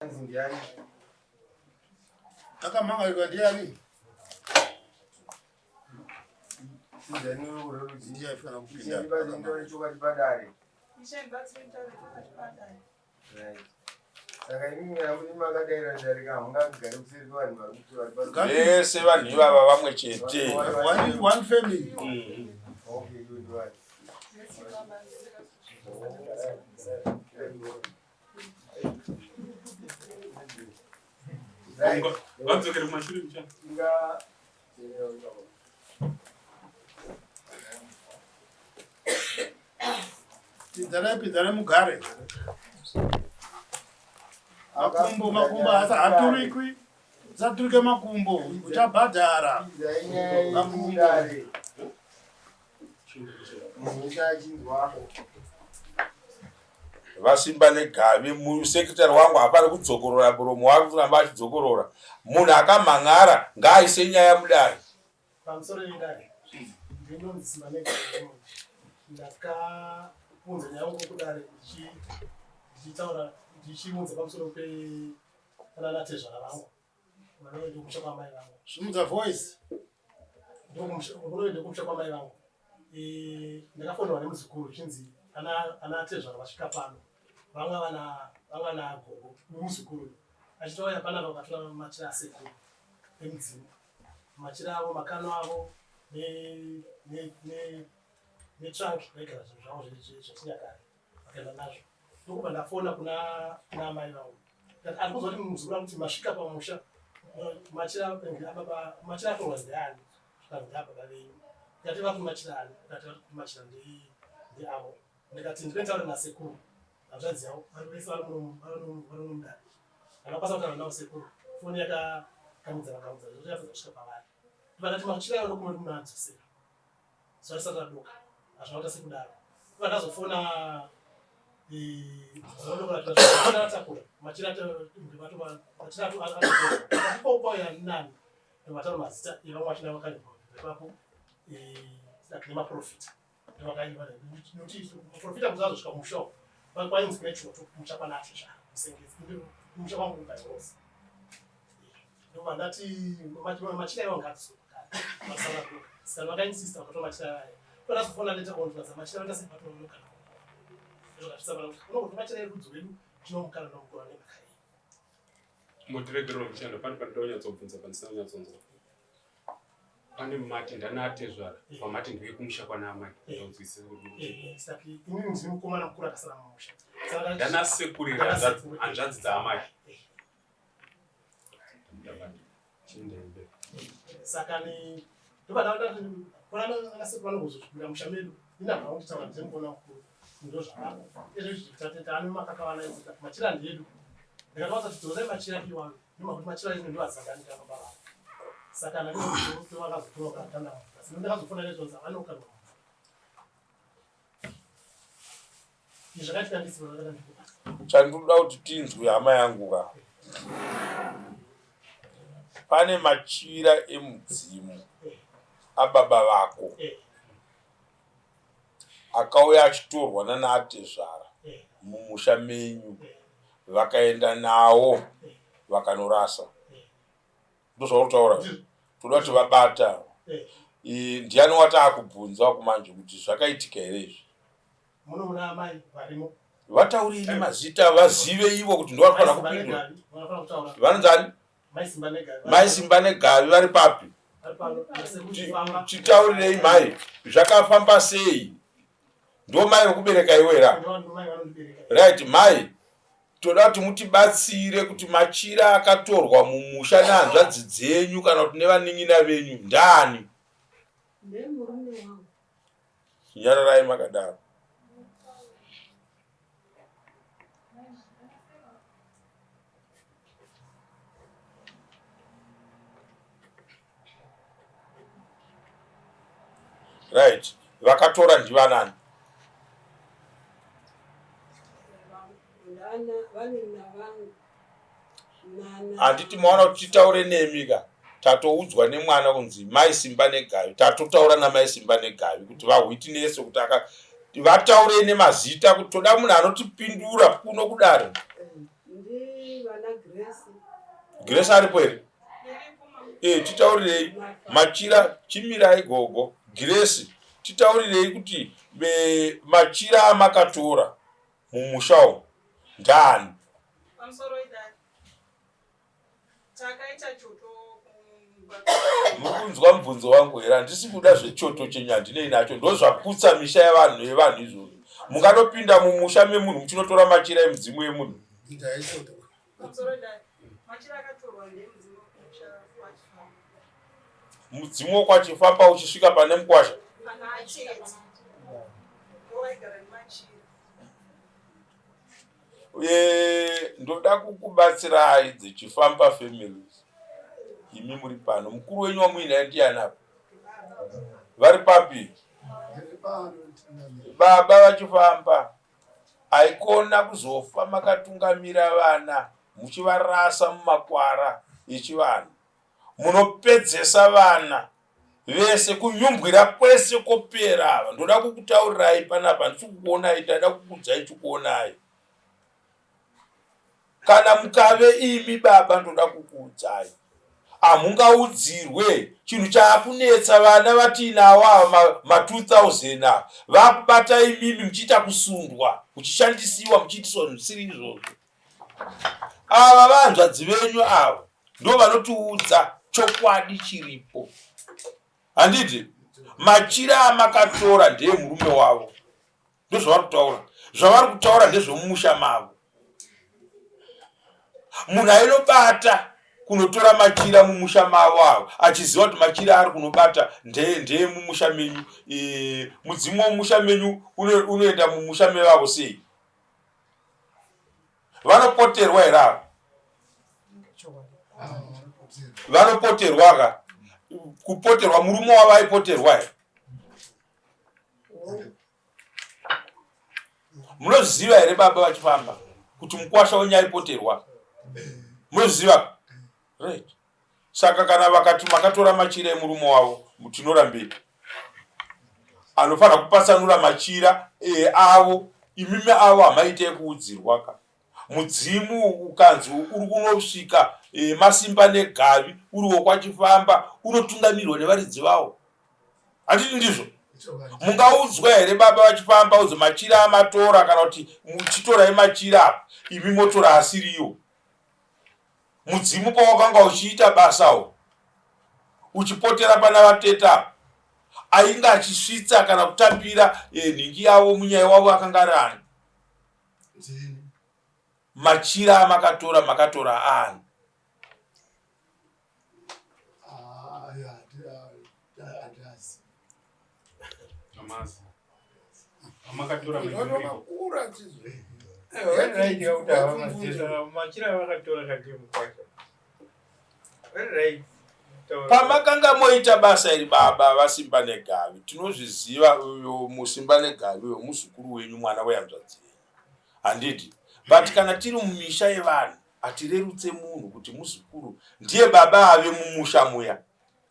Ndiani akamanga iko ndiani ndani urudi ndiye afana kupinda ndiba ndio choka tibadare right saka ini yauri makadaira ndarika mungagare kusiri vanhu varuti vari vese vanhu ivava vamwe chete one family okay good right Vadzokere kumashure mcha. Tidhara mugare makumbo asa haturikwi saturike makumbo uchabhadhara zainyaidare muchachinzwa vasimba negavi musekretari wangu hapari kudzokorora muromo wari kuramba achidzokorora munhu akamhang'ara ngaaise nyaya mudare pamusoro yedare ndinonzi simba negavi ndakaunza nyaya yangu kudare ndichitaura ndichiunza pamusoro penanatezvara vangu vanoende kumusha kwamai vangu simudza voice ndokunoende kumusha kwamai vangu ndakafonderwa nemuzukuru chinzi ana atezvara vasvika pano vanga nagogo muzukuru achitauya panapa vakatora machira asekuru emudzimu machira avo makano avo netrunk vaigara zvinhu zvavo zvechinyakare vakaenda nazvo ndokubva ndafona kuna amai vangu ari kuzwa kuti muzukuru akuti masvika pamusha machira atorwa ndeani zvikanzi ndeababa venyu ndikati vati machira ani ndikati vati machira ndeavo ndikati ndinotaura nasekuru hazvanzi yavo vari vese vari nomudare anokwanisa kutaura navo sekuru foni yakakamidza zvoti yafedza kusvika pavari ndikati machira avo nokumwe munadzosera zuva risati radoka hazvinoita sekudaro iva ndazofona zodokoratakura machira atipauya nani vataura mazita evamwe vachina vakanyorwa ipapo nemaprofita nokuti profita kuzazosvika musha kwainzi kune choto musha kwanatezvara musengezi musha kwangu kugairose ndobva ndati machira ivo ngatisoakare vasaradoka saka vakainsista vakatora machira aya ndazofona letakonzvaza machira vandasepatonokana unogoti machira erudzi rwedu tinomukana nomukura nemhaka iyi Mutiregerero mushando pani pandaunyatsobvunza pandisina kunyatsonzwa. Pane mati ndanatezvara pamati ndiri kumusha kwana amai ndaudzise kuti saka inini ndiri mukomana mukuru akasara mumusha ndanasekurira hanzvadzi dzaamai chindembe saka ndobva anasekuru musha medu inabva kunditaura ndimukona mukuru ndo zvavako ezvitaane makakavana machira ndedu ndikatauza kuti dzorai machira iwano nemakuti machira ino ndoadzanganika nobava saka ndivakazotoka tanda asi ndakazofona nezvonzi avanokanwa izvi zvakaitika ndisiva chandoda kuti tinzwe hama yangu ka pane machira emudzimu ababa vako akauya achitorwa nanaatezvara mumusha menyu vakaenda nawo vakanorasa ndozvautaura toda kuti vabata ndiani wati akubvunza kumanje kuti zvakaitika here izvi muno muna amai varimo vataurini mazita vazive ivo kuti ndovatwana kupindura vanonzani mai simba negavi vari papi chitaurirei mai zvakafamba sei ndo mai vekubereka iwera right mai toda kuti mutibatsire kuti machira akatorwa mumusha nehanzvadzi dzenyu kana kuti nevanin'ina venyu ndani nyararai makadaro right vakatora ndivanani handiti maona kuti titaure nemi ka tatoudzwa nemwana kunzi mai simba negavi tatotaura namai simba negavi kuti vahwitinese kuti vataure nemazita kuti toda munhu anotipindura kuno kudaro Grace aripo here? Titaurirei Machira chimirai gogo. Grace titaurirei kuti Machira amakatora mumusha ndani. Mukunzwa mubvunzo wangu here, handisi kuda zvechoto chenyandinei nacho, ndozvaputsa misha yevanhu izvozvo. Munganopinda mumusha memunhu muchinotora machira emudzimu yemunhu. Mudzimu wokwachifamba uchisvika pane mukwasha. Ndoda kukubatsirai dzichifamba families. Imi muri pano, mukuru wenyu wamuina ndiani apa? Vari papi? Baba vachifamba, aikona kuzofa makatungamira vana muchivarasa mumakwara echivanhu. Munopedzesa vana vese, kunyumbwira kwese kopera. Ndoda kukutaurirai panapa, ndisi kukuonai, ndada kukudzai chikuonai. Kana mukave imi baba, ndoda kukuudzai, hamungaudzirwe chinhu chaakunetsa vana vatinawo ava ma2000 ava. Vakubata imimi muchiita kusundwa, muchishandisiwa, muchiitiswa zvisiri izvozvo. Ava vanzvadzi venyu ava ndo vanotiudza chokwadi chiripo. Handiti Machira amakatora ndeye murume wavo. Ndozvavari kutaura. Zvavari kutaura ndezvomumusha mavo. Munhu ainobata kunotora Machira mumusha mavo avo, achiziva kuti Machira ari kunobata ndeye mumusha menyu. Mudzimu womumusha menyu unoenda mumusha mevavo sei? Vanopoterwa here ava? Vanopoterwa ka? Kupoterwa, murume wavo aipoterwa here? Munoziva here baba vachifamba kuti mukwasha wenyu aipoterwa? Munoziva? Right. Saka kana vakati makatora Machira emurume wavo, tinorambei. Anofanira kupatsanura Machira avo, imimi avo hamaite kuudzirwa ka. Mudzimu ukanzi uri kunosvika masimba negavi, uri wokwachifamba, unotungamirirwa nevaridzi vavo. Handiti ndizvo? Mungaudzwa here baba vachifamba uzi Machira amatora, kana kuti muchitorai Machira apa, imi motora asiriyo? Mudzimu pawakanga uchiita basawo, uchipotera pana vateta, ainga achisvitsa kana kutambira nhingi yavo munyaya wavo akanga ari ani? Machira makatora ani? Amakatora pamakanga moita basa iri baba vasimba negavi, tinozviziva. Uyo musimba negavi uyo muzukuru wenyu, mwana wehanzvadzi yenyu. Handiti? But kana tiri mumisha yevanhu, hatirerutse munhu kuti muzukuru ndiye baba ave mumusha muya.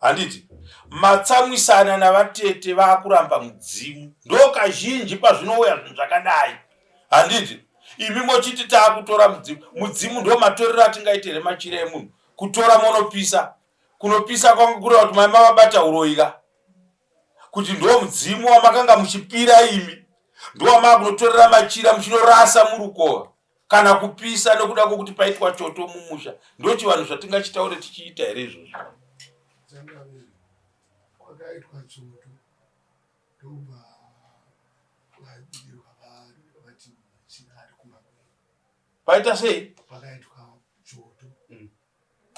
Handiti? Matsamwisana navatete vakuramba mudzimu, ndo kazhinji pazvinouya zvinhu zvakadai. Handiti? Imi mochiti taakutora mudzimu. Mudzimu ndo matorero atingaitere Machira emunhu. Kutora monopisa. Kunopisa kwangura kuti mai mavabata uroika. Kuti ndo mudzimu wamakanga muchipira imi, ndo wamakunotorera Machira muchinorasa murukova. Kana kupisa nekuda kwokuti paitwa choto mumusha. Ndo chivanhu zvatingachitaure tichiita here izvozvo? Kwakaitwa choto ndoba vadirwa vati Machira ari kumabwera. Paita sei? Pakaitwa choto.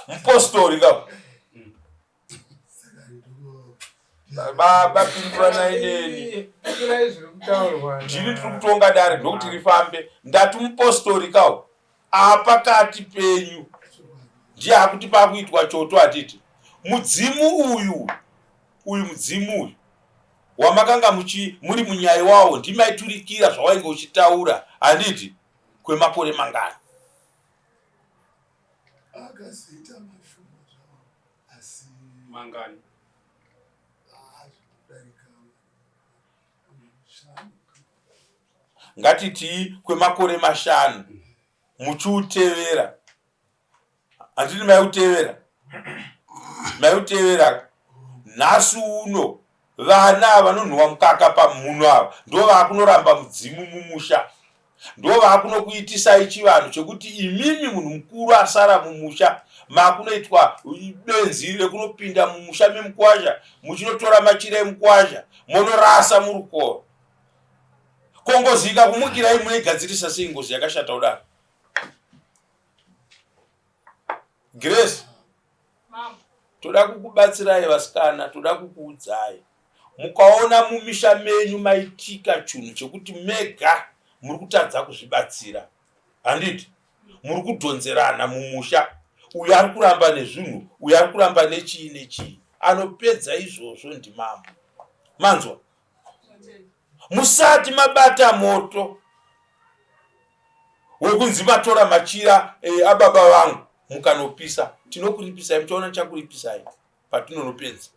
Mupostori ka? Baba pinduranai neni. Ndini tiri kutonga dare ndokuti rifambe. Ndati mupostori kawo. Apakati penyu ndiye akuti pakuitwa choto hatiti. Mudzimu uyu mudzimu uyu wamakanga muri munyaya wawo ndimaiturikira zvawainge uchitaura. Handiti? Kwemakore mangani? Akaziita mashumo zvawo asi mangani. Ngatiti kwemakore 5 muchiutevera handiti mautevera nhasi uno vana vanonhuwa mukaka pamuno ava ndo vakunoramba mudzimu mumusha, ndo vakunokuitisai chivanhu chekuti imimi munhu mukuru asara mumusha makunoitwa benzi rekunopinda mumusha memukwasha muchinotora machira emukwasha monorasa murukova. Ko ngozi ikakumukira munoigadzirisa sei ngozi yakashata kudaro? Grace, toda kukubatsirai vasikana, toda kukuudzai. Mukaona mumisha menyu maitika chinhu chekuti mega muri kutadza kuzvibatsira, handiti muri kudhonzerana mumusha, uyu ari kuramba nezvinhu, uyu ari kuramba nechii, anopedza izvozvo ndimambo. Manzwa, musati mabata moto wekunzi matora machira ababa vangu mukanopisa, tinokuripisai, muchaona chakuripisai patinonopedza.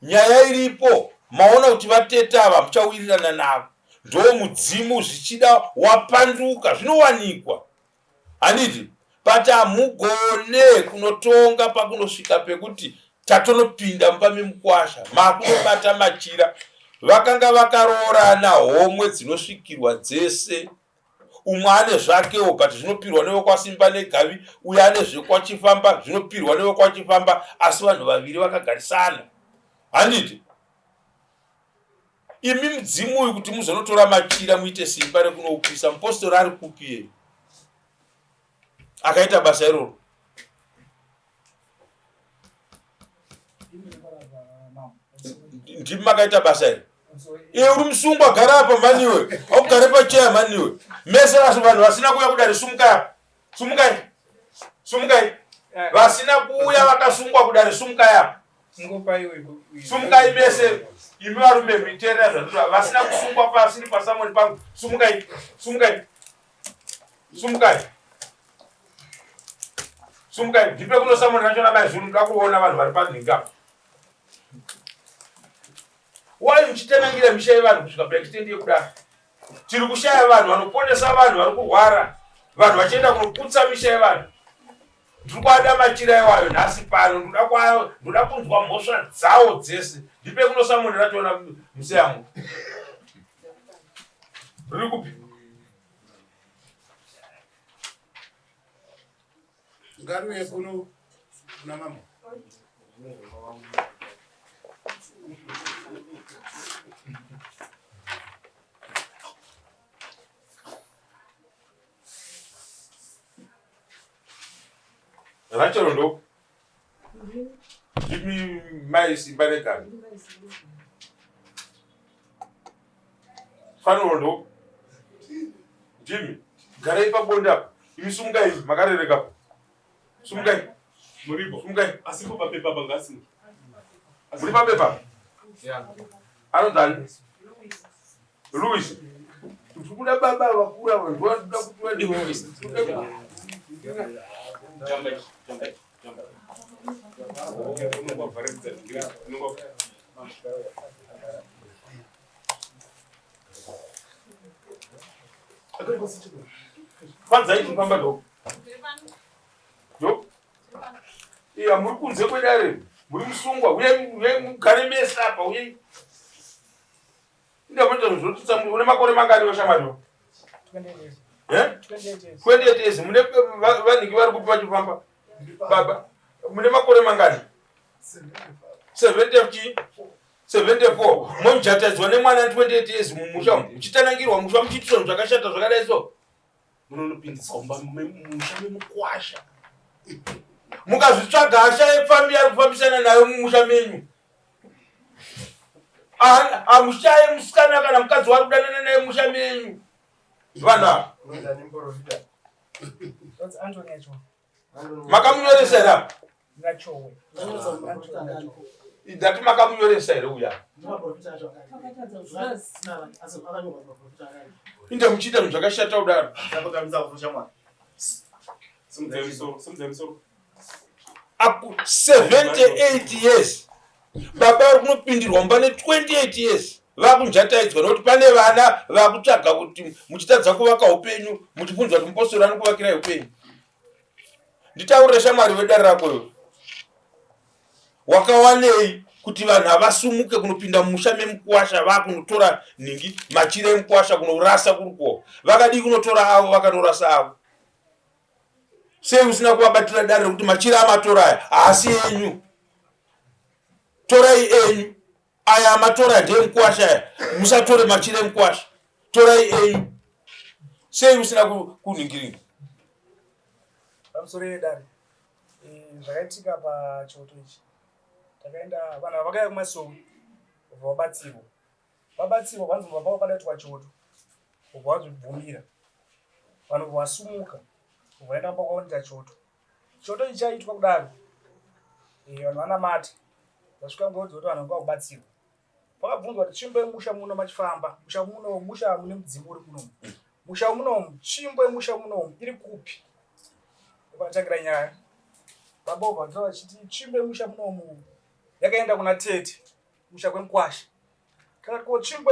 Nyaya iripo, maona kuti vatete ava muchawirirana navo, ndo mudzimu zvichida wapanduka, zvinowanikwa. Handiti pati hamugone kunotonga pakunosvika pekuti tatonopinda mumba memukwasha makunobata machira. Vakanga vakaroorana homwe dzinosvikirwa dzese, umwe ane zvakewo but zvinopirwa nevekwasimba negavi, uye ane zvekwachifamba zvinopirwa nevekwachifamba, asi vanhu vaviri vakagarisana. Handiti imi mudzimu uyu kuti muzonotora machira muite simba rekunoupisa, mupostori ari kupi yeye akaita basa iroro? Ndimi makaita basa iri. Iwe uri musungwa, gara apa maniwe, augare pacheya maniwe. Mese vasu vanhu vasina kuuya kudari, sumukai. Vasina kuuya vakasungwa kudari, sumukai apa. Sumukai mese, imi varume miterera zvatuva, vasina kusungwa pasiri pasamoni pangu. Sumukai, ndipe kuno samoni rachona maizuru, ndakuona vanhu vari panhinga. Wai muchitenangira misha yevanhu kusvika paextendi yekudaro? Tiri kushaya vanhu vanoponesa vanhu vari kurwara, vanhu vachienda kunoputsa misha yevanhu. Ndiri kuada machira iwayo nhasi pano, ndoda kunzwa mhosva dzawo dzese. Ndipe kuno samoni rachona museyangu. Riri kupi? Ngaruye kuno kuna mama. Rachel ndo give me my simbaneka. Fano ndo Jimmy gara ipa bonda imisumgai makarereka. Sumgai muribo sumgai Asipo papepa bangasi. muri papepa. Yeah. Anodani Louis tukuda baba wakura wewe ndoda kutua divorce. Jamba. Kwanza hivi kwamba ndo. Iya muri kunze kwedare. Muri musungwa uye mugare mesa apa uye. Ndio manje zvotutsa muri une makore mangani weshamado? 28 years. Mune vanhu vari kupi vachifamba? Baba, mune makore mangani? 74. Monjatadzwa nemwana 28 years mumusha muchitanangirwa musha muchiitwa zvakashata zvakadai so. Munonopindisa umba mumusha memukwasha. Mukazvitsvaga hasha yepfambi ari kufambisana nayo mumusha menyu. Hamushaye musikana kana mukadzi wari kudanana naye mumusha menyu. Vana makamunyoresa here? Ndati makamunyoresa here uya? Inde muchiita zvinhu zvakashata kudaro. Simdzemsoro. Aku 78 years. Baba ari kunopindirwa mumba ne 28 years. Vakunjataidzwa nokuti pane vana vakutsvaga kuti muchitadza kuvaka upenyu, muchibvunzwa kuti mupostori anokuvakirai upenyu. nditaurire shamwari wedare rako wakawanei kuti vanhu havasumuke kunopinda mumusha memukuwasha vakunotora ningi machira emukuwasha kunorasa kurikuo vakadii kunotora avo vakanorasa avo sei usina kuvabatira dare rekuti machira amatora aya haasi enyu torai enyu aya amatora ndeemukuwasha aya musatore machira emukuwasha torai enyu sei usina kuningiringa pamusoro yedare zvakaitika pachoto ichi takaenda vanhu vakauya kumasou ubva vabatsirwa vanzobva pavo padaitwa choto ubva vazvibvumira vanhu ubva vasumuka ubva vaenda pakaonita choto ichi chaitwa kudaro vanhu vanamata vasvika ngoudzi kuti vanhu vanga kubatsirwa vakabvunzwa kuti tsvimbo yemusha muno machifamba musha mune mudzimbo uri kunomu musha munomu tsvimbo yemusha munomu iri kupi panatangira nyaya babobva vatova vachiti tsvimbo yemusha munomu yakaenda kuna tete musha kwemukwasha kana ko tsvimbo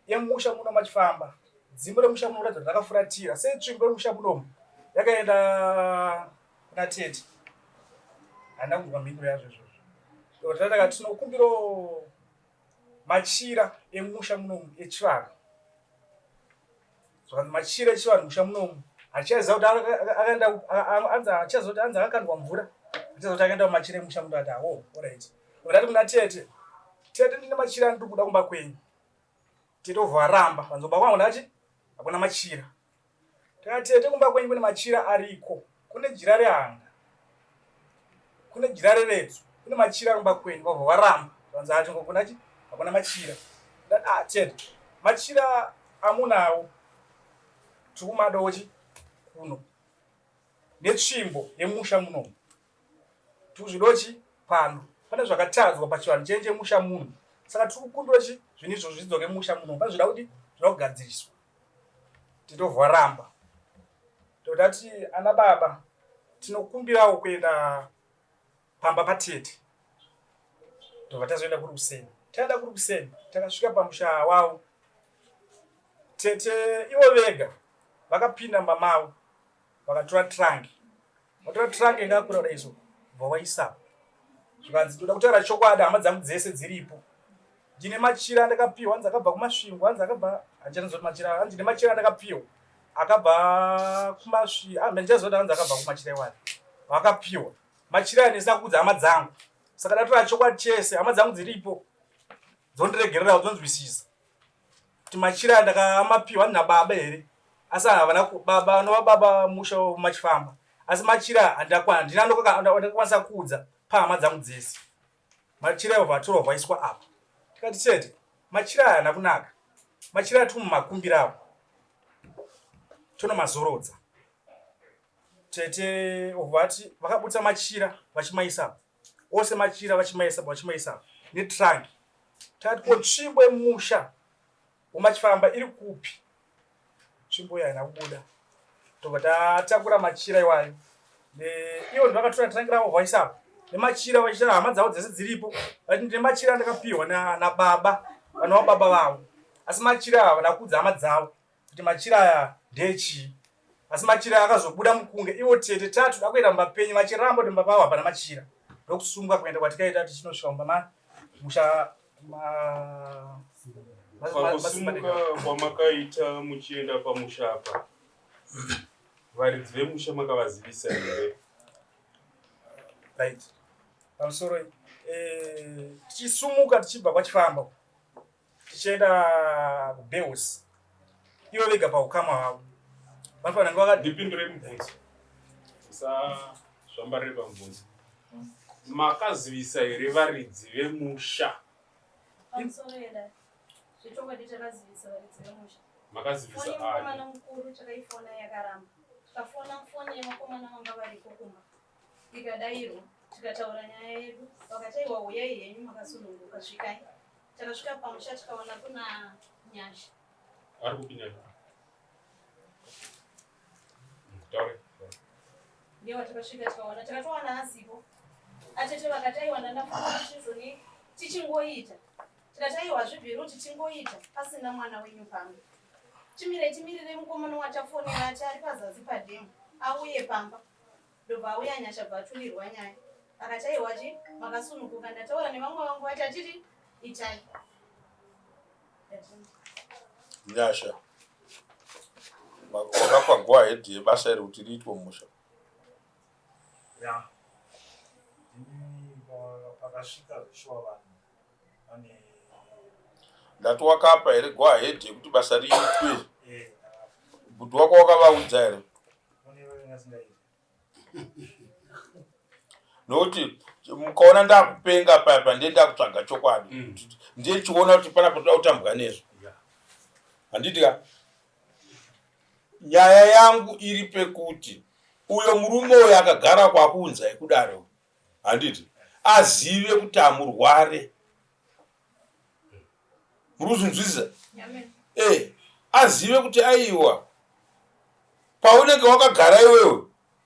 yemusha muno machifamba dzimbo remusha muno ratidza kuti rakafuratira sei tsvimbo yemusha munomu yakaenda kuna tete handina kunzwa mhinduro yazvo izvozvo tataka tinokumbiro machira emusha munomu echivanhu zvakanzi machira echivanhu musha munomu hachiziva kuti achaziva kuti anzi akakandwa mvura achaziva kuti akaenda machira emusha muno ati awo orit ndati kuna tete ndine machira andiri kuda kumba kwenyu tete obva varamba vanzomba kwangu ndati hakuna machira takati tete kumba kwenyu kune machira ariko kune jira rehanga kune jira reredzo kune machira kumba kwenyu vabva varamba vanzi ati ngokunachi hakuna machira ndati tete machira amunawo tikumadochi kuno netsvimbo yemusha munomu tikuzvidochi pano pane zvakatadzwa pachivanhu chenje musha muno saka tiri kukundochi zvinhu izvo zvidzoke musha muno pazvida kuti zvida kugadziriswa titovha ramba todati ana baba tinokumbirawo kuenda pamba patete tobva tazoenda kuri kuseni taenda kuri kuseni takasvika pamusha wavo tete ivo vega vakapinda mba mavo vakatora trangi vatora trangi ingakura kuda izvo bva vaisapo zvikanzi toda kutaura chokwadi hama dzangu dzese dziripo ndine machira andakapiwa hanzi akabva kumasvingo hanzi akabva handichaazoti machira hanzi ndine machira andakapiwa akabva kumasvingo handichazoti hanzi akabva kumachira iwani vakapiwa machira anisina kudza hama dzangu saka ndatora chokwadi chese hama dzangu dziripo dzondiregerera dzonzwisisa kuti machira andakamapiwa handina baba here asi havana baba anova baba musha machifamba asi machira handinakwanisa kudza pahama dzangu dzese machira ivo vatorwa vaiswa apa tikati tete machira aya hana kunaka machira ati mumakumbiro avo tonomazorodza tete vati vakabudisa machira vachimaisapo ose machira vachimaisapo netrangi takati ko tsvimbo yemusha womachifamba iri kupi tsvimbo iyo haina kubuda tobva tatakura machira iwayo ivo ndivakatora trangi ravo vaisapo nemachira vachita hama dzavo dzese dziripo vati ndine machira andakapiwa nababa vanova baba vavo asi machira ava nakudza hama dzavo kuti machira aya ndechii asi machira akazobuda mukunge ivo tete tatu dakuenda mumapenyu vachiramba kuti mbaba avo hapana machira ndokusunga kuenda kwatikaita tichinosvika mumba musha pakusimuka kwamakaita muchienda pamusha apa varidzi vemusha makavazivisa here right pamusoro tichisumuka tichibva kwachifamba tichienda kubehus ivo vega paukama hwavo vanofanira ndipindure mubvunzo usazvambarire pamubvunzo makazivisa here varidzi vemusha pamusoro yedare zvechokwadi takazivisa varidzi vemusha makazivisa foni yemukomana mukuru takaifona yakaramba tikafona foni yemakomana vanga variko kumba ikadayirwa tikataura nyaya yedu vakataiwa uyai henyu makasununguka svikai takasvika pamusha tikaona kuna nyasha ari kupinda taure ndiwa takasvika tikaona takatowana asipo atete vakataiwa ndandafuna chizvoni tichingoita tikataiwa zvibhiru tichingoita pasina mwana wenyu pamba timirei mukomana watafonera ati ari pazasi padhemu auye pamba ndobva auya nyasha bvatunirwa nyaya akataiwa chi makasununguka ndataura nevamwe vangu vati atiti itai Nyasha wakapa nguva hedhi yebasa iri kuti riitwe mumusha. Ya. Pakasvika zvishuwa vanhu vane ndati wakapa here nguva hedhi yekuti basa riitwe. Bhudhi wako wakavaudza here? Nokuti mukaona ndakupenga papa ndiye ndakutsvaga chokwadi ndiye chiona kuti pana patoda kutambwa nezvo. Handitika nyaya yangu iri pekuti uyo murume uyo akagara kwakunzai kudaro handiti azive kuti amurware. Muruzvinzwisa? Azive kuti aiwa paunenge wakagara iwewe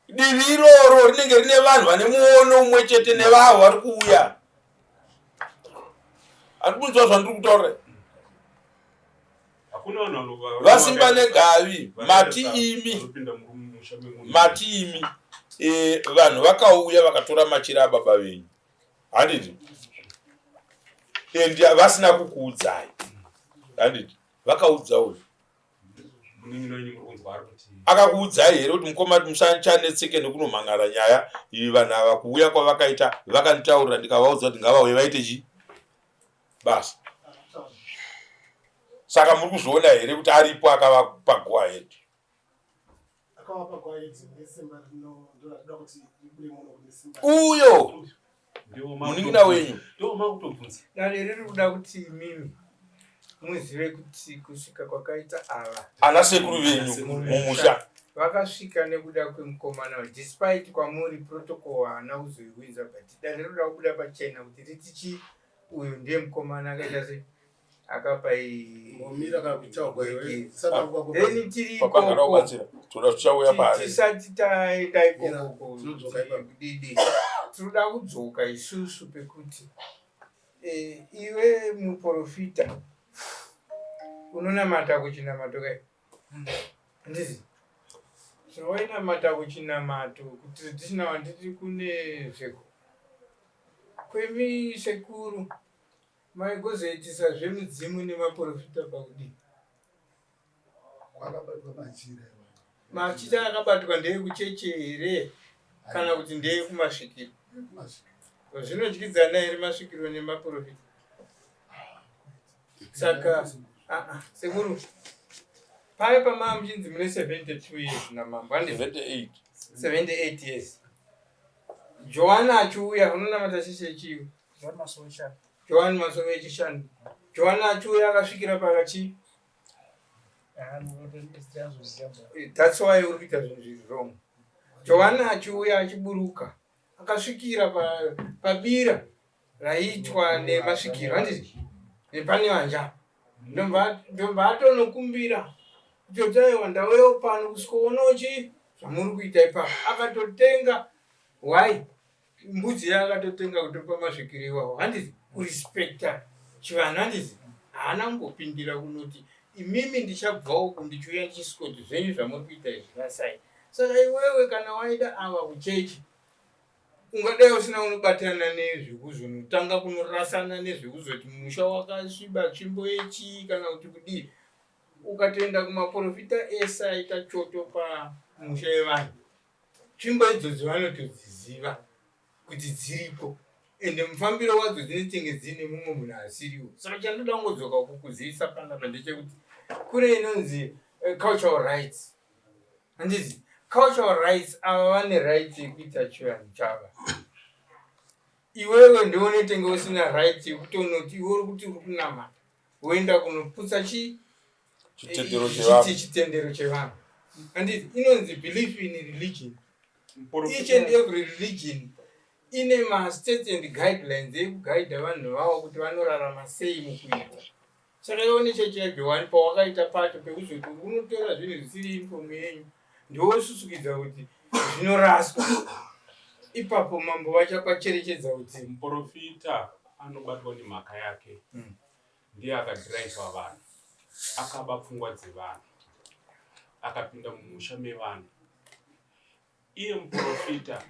divi iroro rinenge rine vanhu vane muono umwe chete nevavo vari kuuya. Handibunzwa zvandiri kutaura. Vasimba negavi mati imi vanhu vakauya vakatora machira ababa venyu handiti endi vasina kukuudzai handiti vakaudza uyu akakuudzai here kuti mukoma musachanetseke nekunomhan'ara nyaya iyi vanhu ava kuuya kwavakaita vakanditaurira ndikavaudza kuti ngavauye vaite chi basa. Saka muri kuzviona here kuti aripo akavapa guva hedu uyo munin'ina wenyu nani riri kuda kuti mimi muzive kuti kusvika kwakaita ava ana sekuru venyu mumusha vakasvika nekuda kwemukomana despite kwamuri protocol haana kuzoiwinza but dani rinoda kubuda pachena kuti ritichi uyu ndiye mukomana akaita sei akapaimira kana kuchagwa iwe then tisati taenda ikoko didi tinoda kudzoka isusu pekuti iwe muprofita unonamata kuchinamato kai ndizi tinowainamata kuchinamato kuti tisina wanditi kune zveko kwemi sekuru maigozoitisa zvemudzimu nemaprofita pakudii machita akabatwa ndeyekucheche here kana kuti ndeyekumasvikiro zvinodyidzana here masvikiro nemaprofita saka sekuru pave pamaa muchinzi mune 72 years namambo 78 years Joana achiuya unonamata cheche chiyo Joan masove echishanu Joana achiuya akasvikira pakachi that's why uri kuita zvinhu zviri wrong. Joana achiuya achiburuka akasvikira pabira raiitwa nemasvikiro handiti nepane vanja ndomba atonokumbira kutotaiwa ndauyawo pano kusikowonochi zvamuri kuita ipapo akatotenga why mbudzi yaakatotenga kutopa masvikiro iwawo handiti kurespekta chivanhu handiti haana kungopindira kunoti imimi ndichabvawo kundichiuya ndichisiko zvenyu zvamuri kuita izvi vasai. Saka iwewe kana waida ava kuchechi ungadai usina unobatana nezvekuzonotanga kunorasana nezvekuzoti musha wakasviba tsvimbo yechi kana kuti kudii ukatoenda kumaprofita ese aita choto pamusha yevanhu tsvimbo idzodzo vanotodziziva kuti dziripo ende mufambiro wadzo dzinotenge dzine mumwe munhu asiriwo. Saka chandoda kungodzoka kukuzivisa panapa ndechekuti kune inonzi cultural rights handiti cultural rights ava vane right yekuita chivanhu chava. Iwewe ndionetenge usina right yekutonoti iwe uri kuti uri kunamata woenda kunoputsa chitendero chevanhu handiti inonzi belief in religion. Each and every religion ine ma-states and guidelines ekugaidha vanhu vavo kuti vanorarama sei mukuita. Saka iwo nechechi yaJohani pawakaita pato pekuzoti unotora zvinhu zvisiri inifomu yenyu ndowosusukidza kuti zvinoraswa ipapo mambo vachapacherechedza kuti muprofita anobatwa nemhaka yake ndiye akadhiraivha vanhu akaba pfungwa dzevanhu akapinda mumusha mevanhu iye muprofita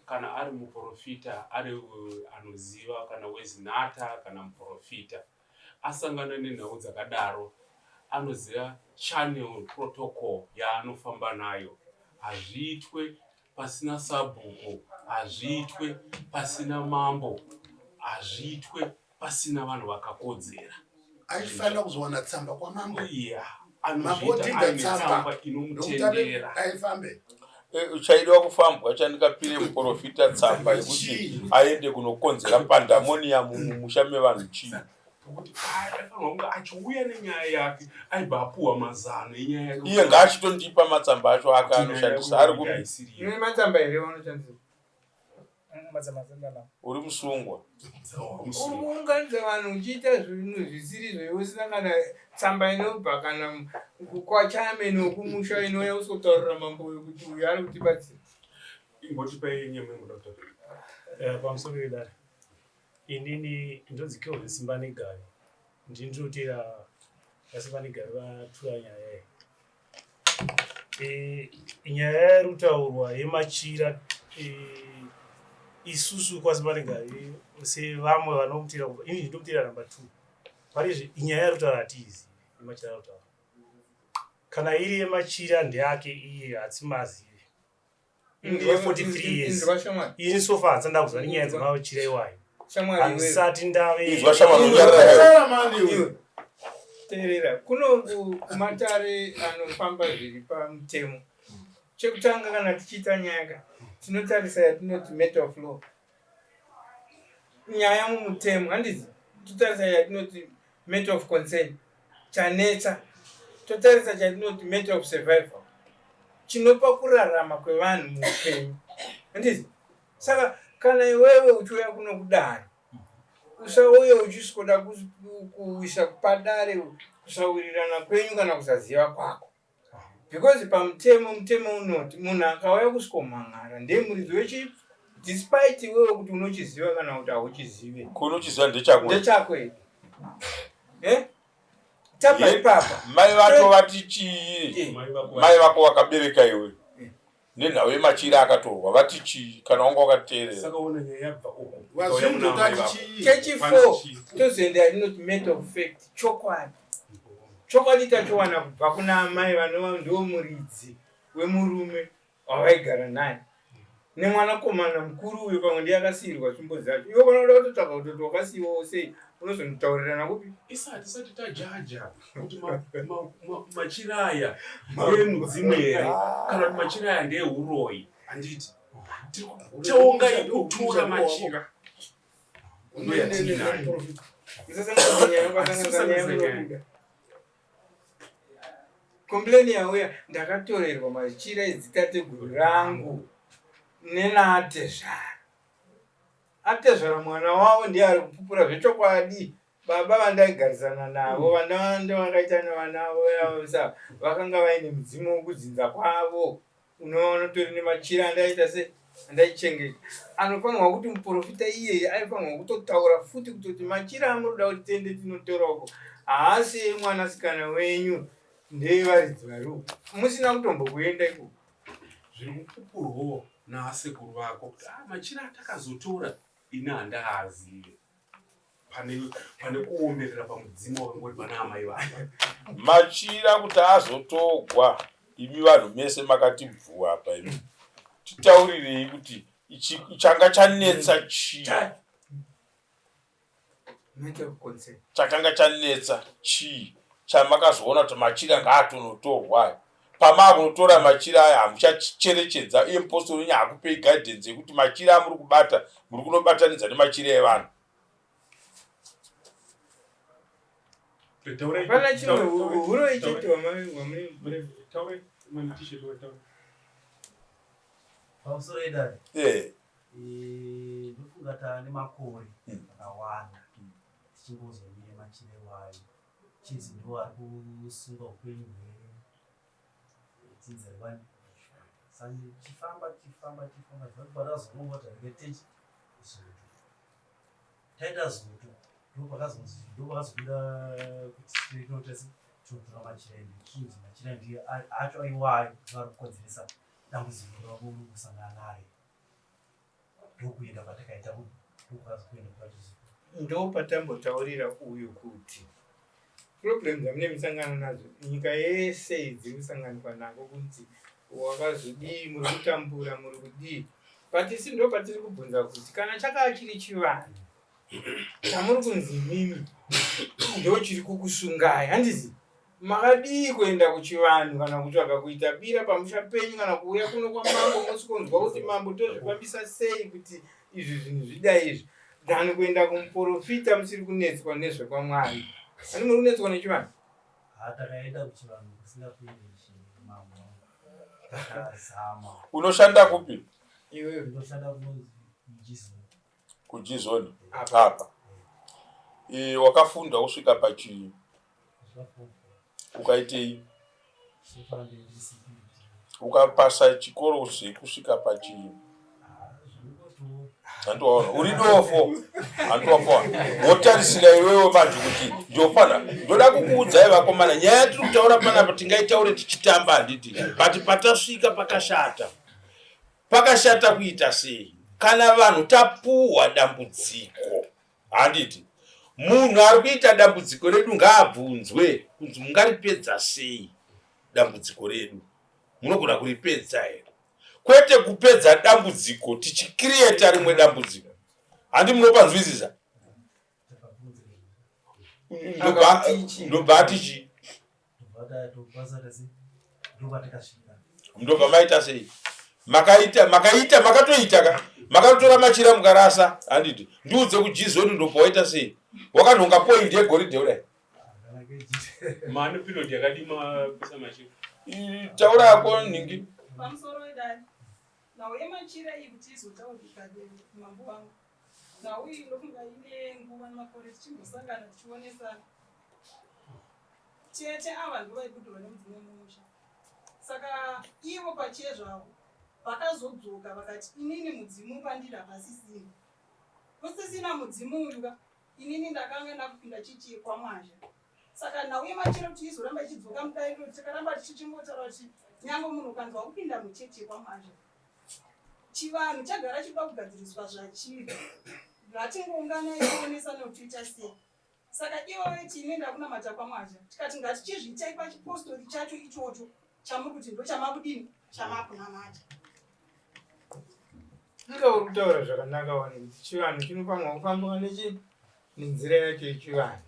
kana ari muprofita ari anoziva kana wezinata kana muprofita asangana nenhau dzakadaro anoziva channel protocol yaanofamba nayo. Hazviitwe pasina sabhuku, hazviitwe pasina mambo, hazviitwe pasina vanhu vakakodzera. Aifanira kuzowana tsamba kwamambo. Anozviita aine tsamba inomutendera. Aifambe. Uchaidiwa kufambwa chandikapire muprofita tsamba yekuti aende kunokonzera pandemonium mumusha mevanhu chii. Kuti aifanirwa kunge achiuya nenyaya yake aibva apuwa mazano enyaya yake. Iye ngaachitondipa matsamba acho ake anoshandisa ari kupi. Ine matsamba here unoshandisa? Uri musungwa. Unounganidza vanhu uchiita zvinhu zvisiri usina kana tsamba inobva kana kwachame nokumusha inouya usotaurira mambo kuti uyu ari kutibatsira. Ingotipai nyemwe Dr. Pamusoro pedare inini ndonzi Kelvin Simbanigari ndinotera Simbanigari vatura nyaya nyaya yarutaurwa yemachira isusu kwaSimbanigari sevamwe vanomutira kubva ini ndomutira namba 2 parizve inyaya yarutaura hatiizivi yemachira yarutaura kana iri yemachira ndeyake iye hatsimazive 43 years ini sofa hansanda kuzva nenyaya dzemachira iwayo handisati ndave teerera kuno matare anofamba zviri pamutemo. Chekutanga kana tichiita nyaya tinotarisa yatinoti matter of law, nyaya mumutemo handizi, totarisa yatinoti matter of concern chanetsa, totarisa chatinoti matter of survival chinopa kurarama kwevanhu muupenyu handizi. Saka kana iwewe uchiuya kuno kudare usauya uchisikoda kuisa padare kusawirirana kwenyu kana kusaziva kwako, because pamutemo unoti munhu akauya kusvikomhan'ara ndemuridzi wechipi despite iwewe kuti unochiziva kana kuti hauchizive. Kunochiziva ndechako tapa ipapa mai vato vati chii? Mai vako vakabereka iwe nenhau yemachira akatorwa vati chii kana wanga wakateerera? Saka una nyaya yabva uko. Kechi 4 tozoenda yatinoti matter of fact, chokwadi tachowana kubva kuna amai vanova ndiwo muridzi wemurume wavaigara naye nemwanakomana mukuru uyu pamwe ndiye akasiyirwa tsvimbo dzacho. Iwe unoda kutotsvaka kutoti wakasiyiwawo sei? Unozonditaurirana kupi? Isati tajaja kuti machira aya ndeemudzimu here kana kuti machira aya ndeeuroyi. Handiti taunga idotora machira ndoyatinayo. Kompleni yauya ndakatorerwa machira edzitateguru rangu nenatezvara. Atezvara mwana wavo ndiye ari kupupura zvechokwadi. Baba vandaigarisana navo vandawanda vakaita nevana vavo saka vakanga vaine mudzimu wokudzinza kwavo. Unoona tori nemachira andaita se andaichengeta. Anofanirwa kuti muprofita iyeye aifanirwa kutotaura futi kutoti machira amuroda kuti tende tinotora uko haasi mwanasikana wenyu ndevaridzi vari uko. Musina kutombokuenda ikoko. Zviri kupupurwawo naasekuru vako kuti machira atakazotora ini handaazive. Pane kuomberera pamudzimu wakangoti pana amai vako. Machira kuti azotogwa imi vanhu mese makatibvuwa apa imi. Titaurirei kuti changa chanetsa chii? Chakanga chanetsa chii chamakazoona kuti machira ngaatonotorwa? Pamakunotora machira aya hamuchacherechedza iye mupostori wenyu haakupei guidance yekuti machira amuri kubata muri kunobatanidza nemachira evanhu. Pana chimwe huro ichiti pamusoro edare ndofunga taane makore akawanda tichingozomire machira iwayo chizi ndo ari kusunga upenyu hwedzinzerwani chifamba zvakubadazoronga tareketechi zoto taita zoto ndopakazobuda kuti tinotesi totora machira edu chinzi machira ndiye acho aiwayo vari kukonzeresa dambudziko ravo uri kusangana naye ndokuenda patakaita ndokukazi kuenda kupachizivo. Ndo patambotaurira uyu kuti problem dzamune musangano nadzo nyika yese idzi kusanganikwa nako kuti wakazodii, muri kutambura, muri kudii. Patisi ndo patiri kubvunza kuti kana chakaa chiri chivanhu chamuri kunzi mimi ndo chiri kukusungai, handizi makadii kuenda kuchivanhu kana kutsvaga kuita bira pamusha penyu kana kuuya kuno kwamambo musikonzwa kuti mambo tozvifambisa sei kuti izvi zvinhu zvidai izvi dhani kuenda kumuprofita musiri kunetswa nezvekwamwari. Ani muri kunetswa nechivanhu? Takaenda kuchivanhu kusingakuendi mambo takazama. Unoshanda kupi? Iwewe Unoshanda kujizoni. Kujizoni hapa. Wakafunda usvika pachii? Ukaitei? Ukapasa chikoro kusvika pachii? Antoona uri dofo. Antoona wotarisira iwewe manje kuti ndofana ndoda kukuudza vakomana nyaya tiri kutaura panapa tingaitaure tichitamba handiti but patasvika pakashata kuita sei kana vanhu tapuhwa dambudziko handiti munhu ari kuita dambudziko redu ngaabvunzwe kunzi mungaripedza sei dambudziko redu, munogona kuripedza here? Kwete kupedza dambudziko tichikrieta rimwe dambudziko. Handi munopanzwisisa? Ndobatichi ndobva maita sei? Makatoita makatotora machira mukarasa handiti ndiudze kujizoni ndobva waita sei? Wakanhonga point yegoridhe kudai. Mani period yakadima kuisa machira. Taura yako ningi. Pamusoro wedai. Nauye machira iyi kuti izotaurika mambo wangu. Nauye ndofunga ine nguva nemakore tichimbosangana tichionesana. Chete ava ndovaibudurwa nemudzimwe mumusha. Saka ivo pachiye zvavo vakazodzoka vakati inini mudzimu pandira pasisina. Kusisina mudzimu uyuka inini ndakanga ndakupinda chichi kwamwazha. Saka nauye machira kuti izoramba ichidzoka mudairo tikaramba tichimbotaura kuti nyange munhu ukanzwa kupinda muchechi kwamwazha. Chivanhu chagara chipa kugadziriswa zvachiri. Ngatingoungana ionesana kuti tiita sei. Saka ivo veti ine ndakunamata kwamwazha. Tikati ngatichizviitai pachipostori chacho ichocho chamuri kuti ndo chamakudini chamakunamata. Nga uri kutaura zvakanaka wani kuti chivanhu chinofanirwa kufambwa nenzira yacho yechivanhu.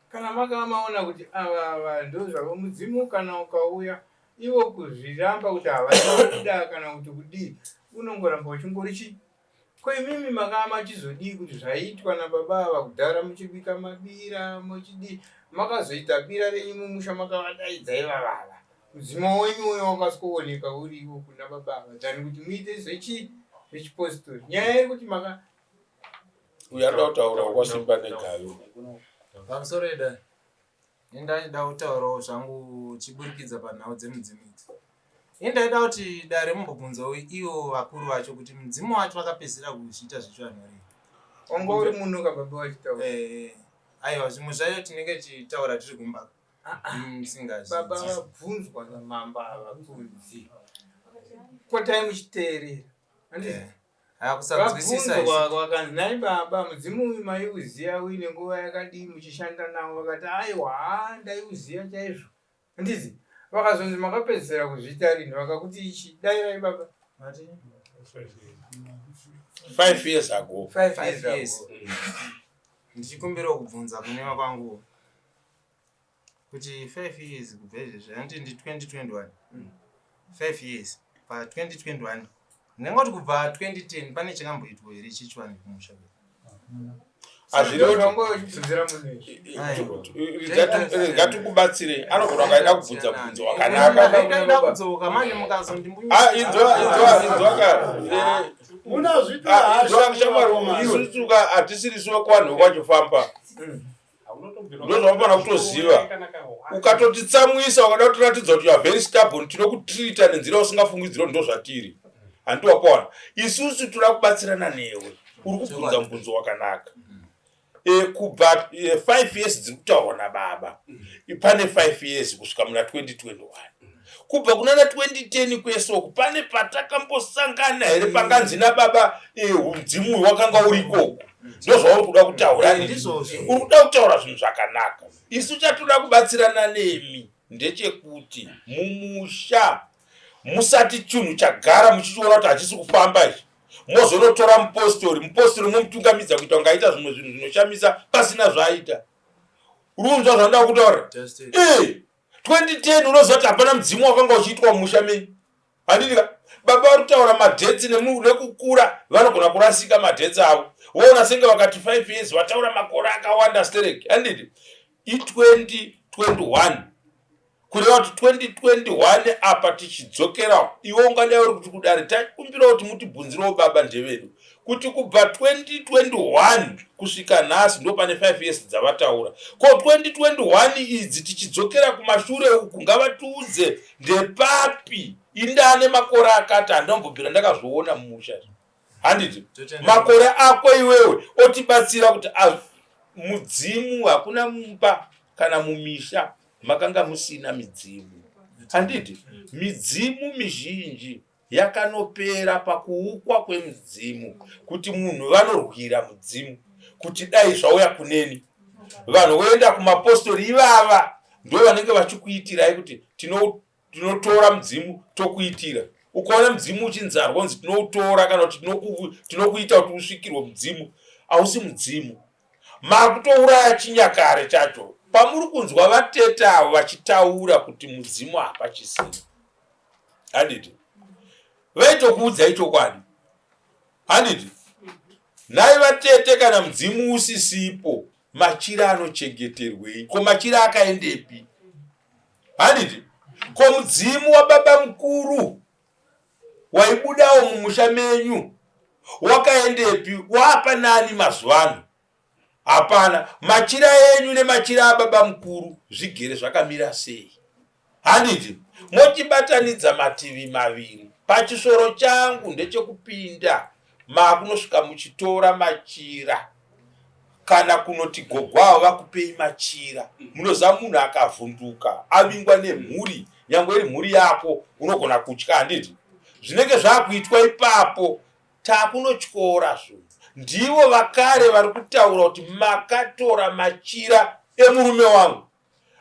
Kana makamaona kuti ava ndo zvavo mudzimu kana ukauya ivo kuzviramba kuti havana kuda kana kuti kudii unongoramba uchingori koimimi makava machizodii kuti zvaitwa nababa ava kudhara muchibika mabira muchidii makazoita bira renyu mumusha makavadaidzai vavava mudzimu wenyu uyo wakasikooneka uri ivo kuna baba ava dhani kuti muite zvechipostori. Nyaya iri kuti maka uyada kutaura kwasimba negayo pamusoro edai indaida kutaurawo zvangu chiburikidza panhau dzemudzimu idzi. Indaida kuti dare mumbobvunzawo ivo vakuru vacho kuti mudzimu wacho vakapedzisira kuzviita zvichivanhorei. Onga uri munhu kababa wachitaura. Aiwa zvimwe zvacho tinenge tichitaura tiri kumba musingazi. Baba vabvunzwa namamba avakunzi. Potai muchiteerera. Handiti? Kusanzwisisa wakanzi nai baba mudzimu uyu maiuziya uine nguva yakadii muchishanda navo vakati aiwa ndaiuziya chaizvo. Handiti? Vakazonzi makapedzisira kuzviita rini vakakuti ichi dairai baba 5 years ago. 5 years. Ndichikumbirawo kubvunza kuneva kwangu kuti 5 years kubva izvezvi handiti ndi 2021 5 years pa 2021 ndingoti kubva 2010 pane chikamboitwa here chichwani kumusha Gatikubatsire anogona kaida kubvunza bvunzo wakanaka kudzoka manje mukazondimbunisuka hatisirisiwe kuvanhu kwachifamba ndozvamafana kutoziva ukatotitsamwisa wakada kutoratidza kuti youare very stubborn tinokutrita nenzira usingafungidziro ndozvatiri handiwakwana isusu toda kubatsirana newe uri kubvunza mubvunzo wakanaka kubva 5 years dziri kutaurwa nababa pane 5 years kusvika muna 2021 kubva kuna 2010 kwesoko pane patakambosangana here panganzi nababa mdzimu wakanga urikoko. Ndozvauri kuda kutaura nini? Uri kuda kutaura zvinhu zvakanaka. Isu chatoda kubatsirana nemi ndechekuti mumusha musati chinhu chagara muchichiona kuti hachisi kufamba izvi mozonotora mupostori momutungamidza kuita ungaita zvimwe zvinhu zvinoshamisa pasina zvaaita. Urunzwa zvandava kutaura? 2010 unoziva kuti hapana mudzimu wakanga uchiitwa mumusha menyu. Handidika baba vari kutaura madhetsi nekukura vanogona kurasika madhetsi avo. Woona senge vakati 5 years vataura makore akawanda stereki. Handidi i2021 kureva kuti 2021 apa tichidzokera iwe ungadai uri kuti kudare takumbira kuti mutibvunzirewo baba ndevedu kuti kubva 2021 kusvika nhasi ndo pane 5 years dzavataura. Ko 2021 idzi tichidzokera kumashure uku ngavatiudze ndepapi indane makore akati handambobvira ndakazviona mumusha. Handiti makore ako iwewe otibatsira kuti mudzimu hakuna mumba kana mumisha makanga musina midzimu. Handiti midzimu mizhinji yakanopera pakuukwa kwemidzimu kuti munhu vanorwira mudzimu kuti dai zvauya kuneni vanhu voenda kumapostori ivava ndo vanenge vachikuitirai kuti tinotora mudzimu tokuitira. Ukaona mudzimu uchinzarwa unzi tinoutora kana kuti tinokuita kuti usvikirwe mudzimu, hausi mudzimu. Makutouraya chinyakare chacho pamuri kunzwa vatete avo vachitaura kuti mudzimu hapachisina. Handiti vaitokuudzai chokwadi. Handiti nhai vatete kana mudzimu usisipo machira anochengeterwei? Ko machira akaendepi? Handiti ko mudzimu wababa mukuru waibudawo mumusha menyu wakaendepi? Wapa nani mazuvano? Hapana. Machira enyu nemachira ababa mukuru zvigere zvakamira sei? Handiti mochibatanidza mativi maviri. Pachisoro changu ndechekupinda makunosvika muchitora machira kana kunoti gogwavo vakupei machira. Munoziva munhu akavhunduka avingwa nemhuri, nyangwe iri mhuri yako unogona kutya. Handiti zvinenge zvakuitwa ipapo takunotyora zvo. Ndivo vakare vari kutaura kuti makatora machira emurume wangu.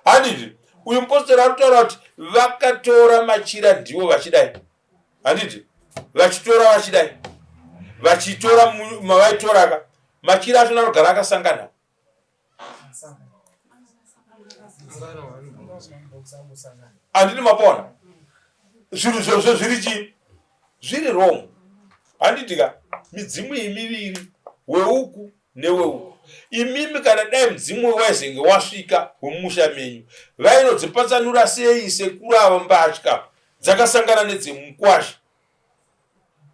Handiti uyu mupostori ari kutaura kuti vakatora machira ndivo vachidai. Handiti vachitora vachidai vachitora mavaitoraka machira acho anogara akasangana. Handiti mapona zvinhu zvozvo zviri chii? Zviri wrong. Handitika midzimu iyi miviri weuku neweuku. Imimi kana dai mudzimu waizenge wasvika wemumusha menyu vainodzipatsanura sei sekuru ava mbatya dzakasangana nedzemukwasha?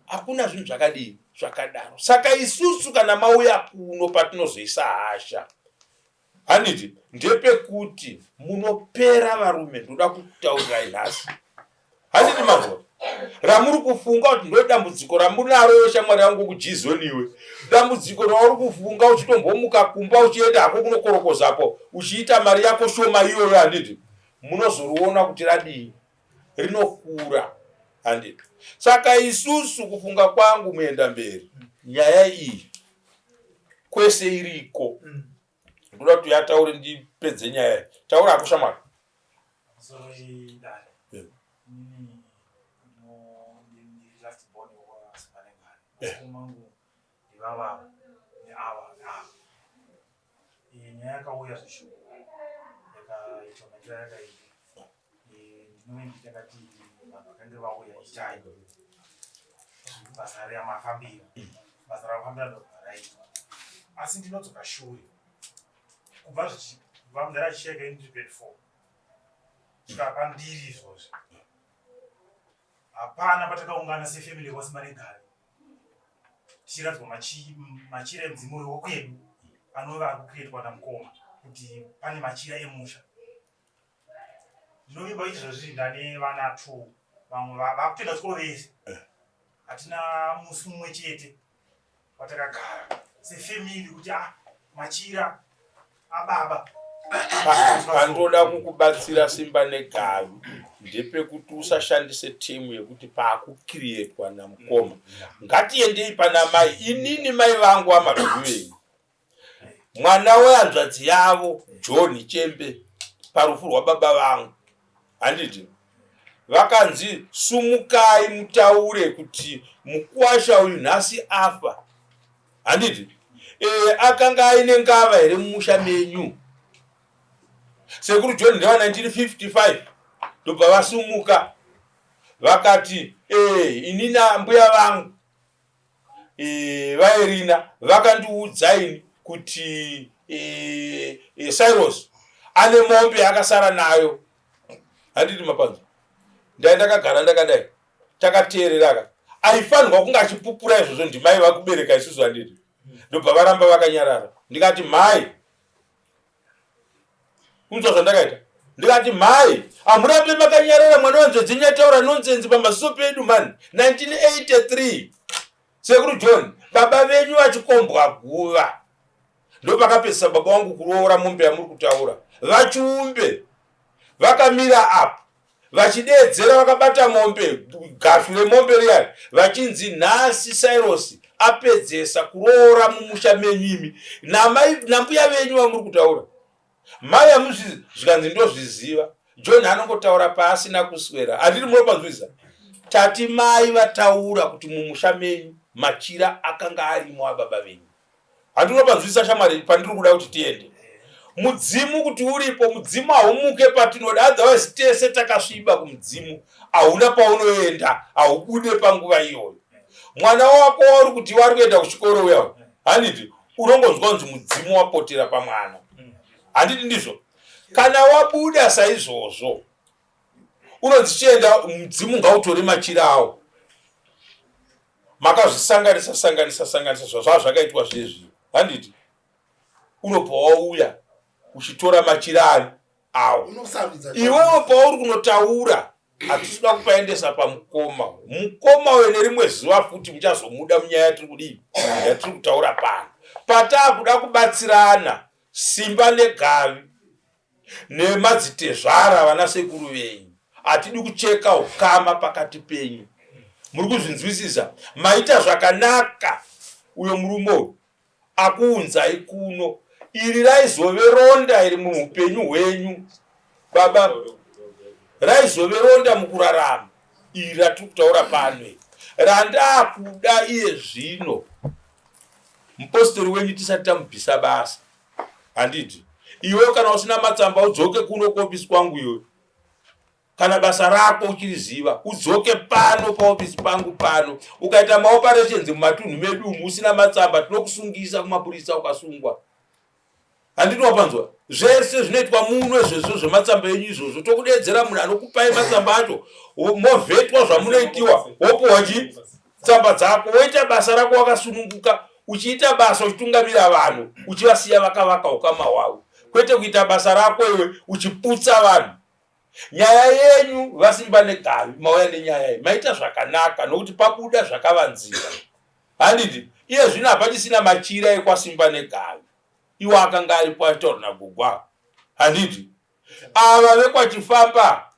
Hakuna zvinhu zvakadii zvakadaro. Saka isusu kana mauya kuno patinozoisa hasha, handiti ndepekuti munopera varume. Ndoda kutaurirai nhasi. Handiti mazvo ramuri kufunga kuti ndo dambudziko ramunaro shamwari yangu kujizoniwe, dambudziko rauri kufunga uchitombomuka kumba uchienda hako kunokorokozapo uchiita mari yako shoma iyoyo, handiti munozoriona kuti radii rinokura. Handiti saka isusu kufunga kwangu muenda mberi nyaya iyi kwese iriko. Ndoda kuti yataure ndipedze nyaya. Taura hako shamwari. Nyaya yakauya zvishuku yakaitwa majira yakaita ndinoendikati vanhu vakange vauya ichai basa ramafambira basa rakafambira ndobvaraitwa asi ndinodzoka shure kubva ndaracheka in2024 kusvika pandiri izvozvo hapana patakaungana sefamily kwasimaregari tichiradzwa machira emudzimu wekwedu anova akukiretwa namukoma kuti pane machira emusha. Ndinovimba kuti zvozviri ndane vana 2 vamwe vakutoenda chikoro vese. Hatina musi mumwe chete watakagara sefamily kuti machira ababa Pandoda kukubatsira Simba neGavi ndepekuti usashandise timu yekuti pakucreatwa naMukoma. Ngatiendei pana mai. Inini mai vangu amaduweni. Mwana wehanzvadzi yavo John Chembe parufu rwababa vangu. Handiti vakanzi sumukai mutaure kuti mukuwasha uyu nhasi afa. Handiti akanga aine ngava here mumusha menyu. Sekuru John ndewa 1955 ndobva vasumuka vakati inina mbuya vangu vairina vakandiudzaini kuti Cyrus ane mombe akasara nayo. Handiti mapanzo ndakagara ndakadai takateerera aifanirwa kunge achipupura izvozvo ndimai vakubereka isusu. Handiti ndobva varamba vakanyarara. Ndikati mai, unzwa zvandakaita? Ndikati mai, amurambe makanyarara mwana wanzvedzi nyataura nonsense pamaziso pedu man. 1983 Sekuru John baba venyu vachikombwa guva ndopakapesa baba wangu kuroora mombe yamuri kutaura. Vachiumbe vakamira apo vachidedzera vakabata mombe gafu remombe riyani vachinzi nhasi Cyrus apedzesa kuroora mumusha menyu imi nambuya venyu vamuri kutaura. Mai amuzvizi zvikanzi ndozviziva. John anongotaura paasina kuswera. Handiri munopanzwisa. Tati mai vataura kuti mumusha menyu machira akanga arimo ababa venyu. Handiri munopanzwisa shamwari pandiri kuda kuti tiende. Mudzimu kuti uripo, mudzimu haumuke patinoda. Otherwise tese takasviba kumudzimu. Hauna paunoenda, haubude panguva iyoyo. Mwana wako uri kuti wari kuenda kuchikoro uya. Handiti unongonzwa kunzi mudzimu wapotera pamwana. Handiti ndizvo. Kana wabuda saizvozvo unonzi chienda mudzimu ngautore machira awo. Makazvisanganisa zvazvakaitwa zvezvi. Handiti unobva wauya uchitora machira awo. Iwewe pauri kunotaura hatisida kupaendesa paMukoma. Mukoma uyo nerimwe zuva futi muchazomuda munyaya yatiri kudii yatiri kutaura pano. Pataakuda kubatsirana Simba neGavi nemadzitezvara vana sekuru venyu. Hatidi kucheka ukama pakati penyu. Muri kuzvinzwisisa? Maita zvakanaka uyo murume akuunzai kuno. Iri raizove ronda iri muupenyu hwenyu baba. Raizove ronda mukurarama. Iri ratiri kutaura pano. Randakuda iye zvino mupostori wenyu tisati tamubvisa basa. Handiti iwe kana usina matsamba udzoke kuno kuofisi kwangu iwe. Kana basa rako uchiriziva udzoke pano paofisi pangu pano. Ukaita maoperations mumatunhu medu usina matsamba tinokusungisa kumapurisa ukasungwa. Handiti wapanzwa? Zvese zvinoitwa muno izvozvo zvematsamba enyu izvozvo tokudedzera munhu anokupai matsamba acho movhetwa zvamunoitiwa wopuwa tsamba dzako woita basa rako wakasununguka uchiita basa uchitungamira vanhu uchivasiya vakavaka ukama hwavo kwete kuita basa rako iwe uchiputsa vanhu. Nyaya yenyu vaSimba neGavi mauya nenyaya iyi maita zvakanaka nokuti pakuda zvakavanzira. Handiti iye zvino hapachisina machira ekwaSimba neGavi. Iwo akanga aripo achitaura nagogwa. Handiti ava vekwachifamba.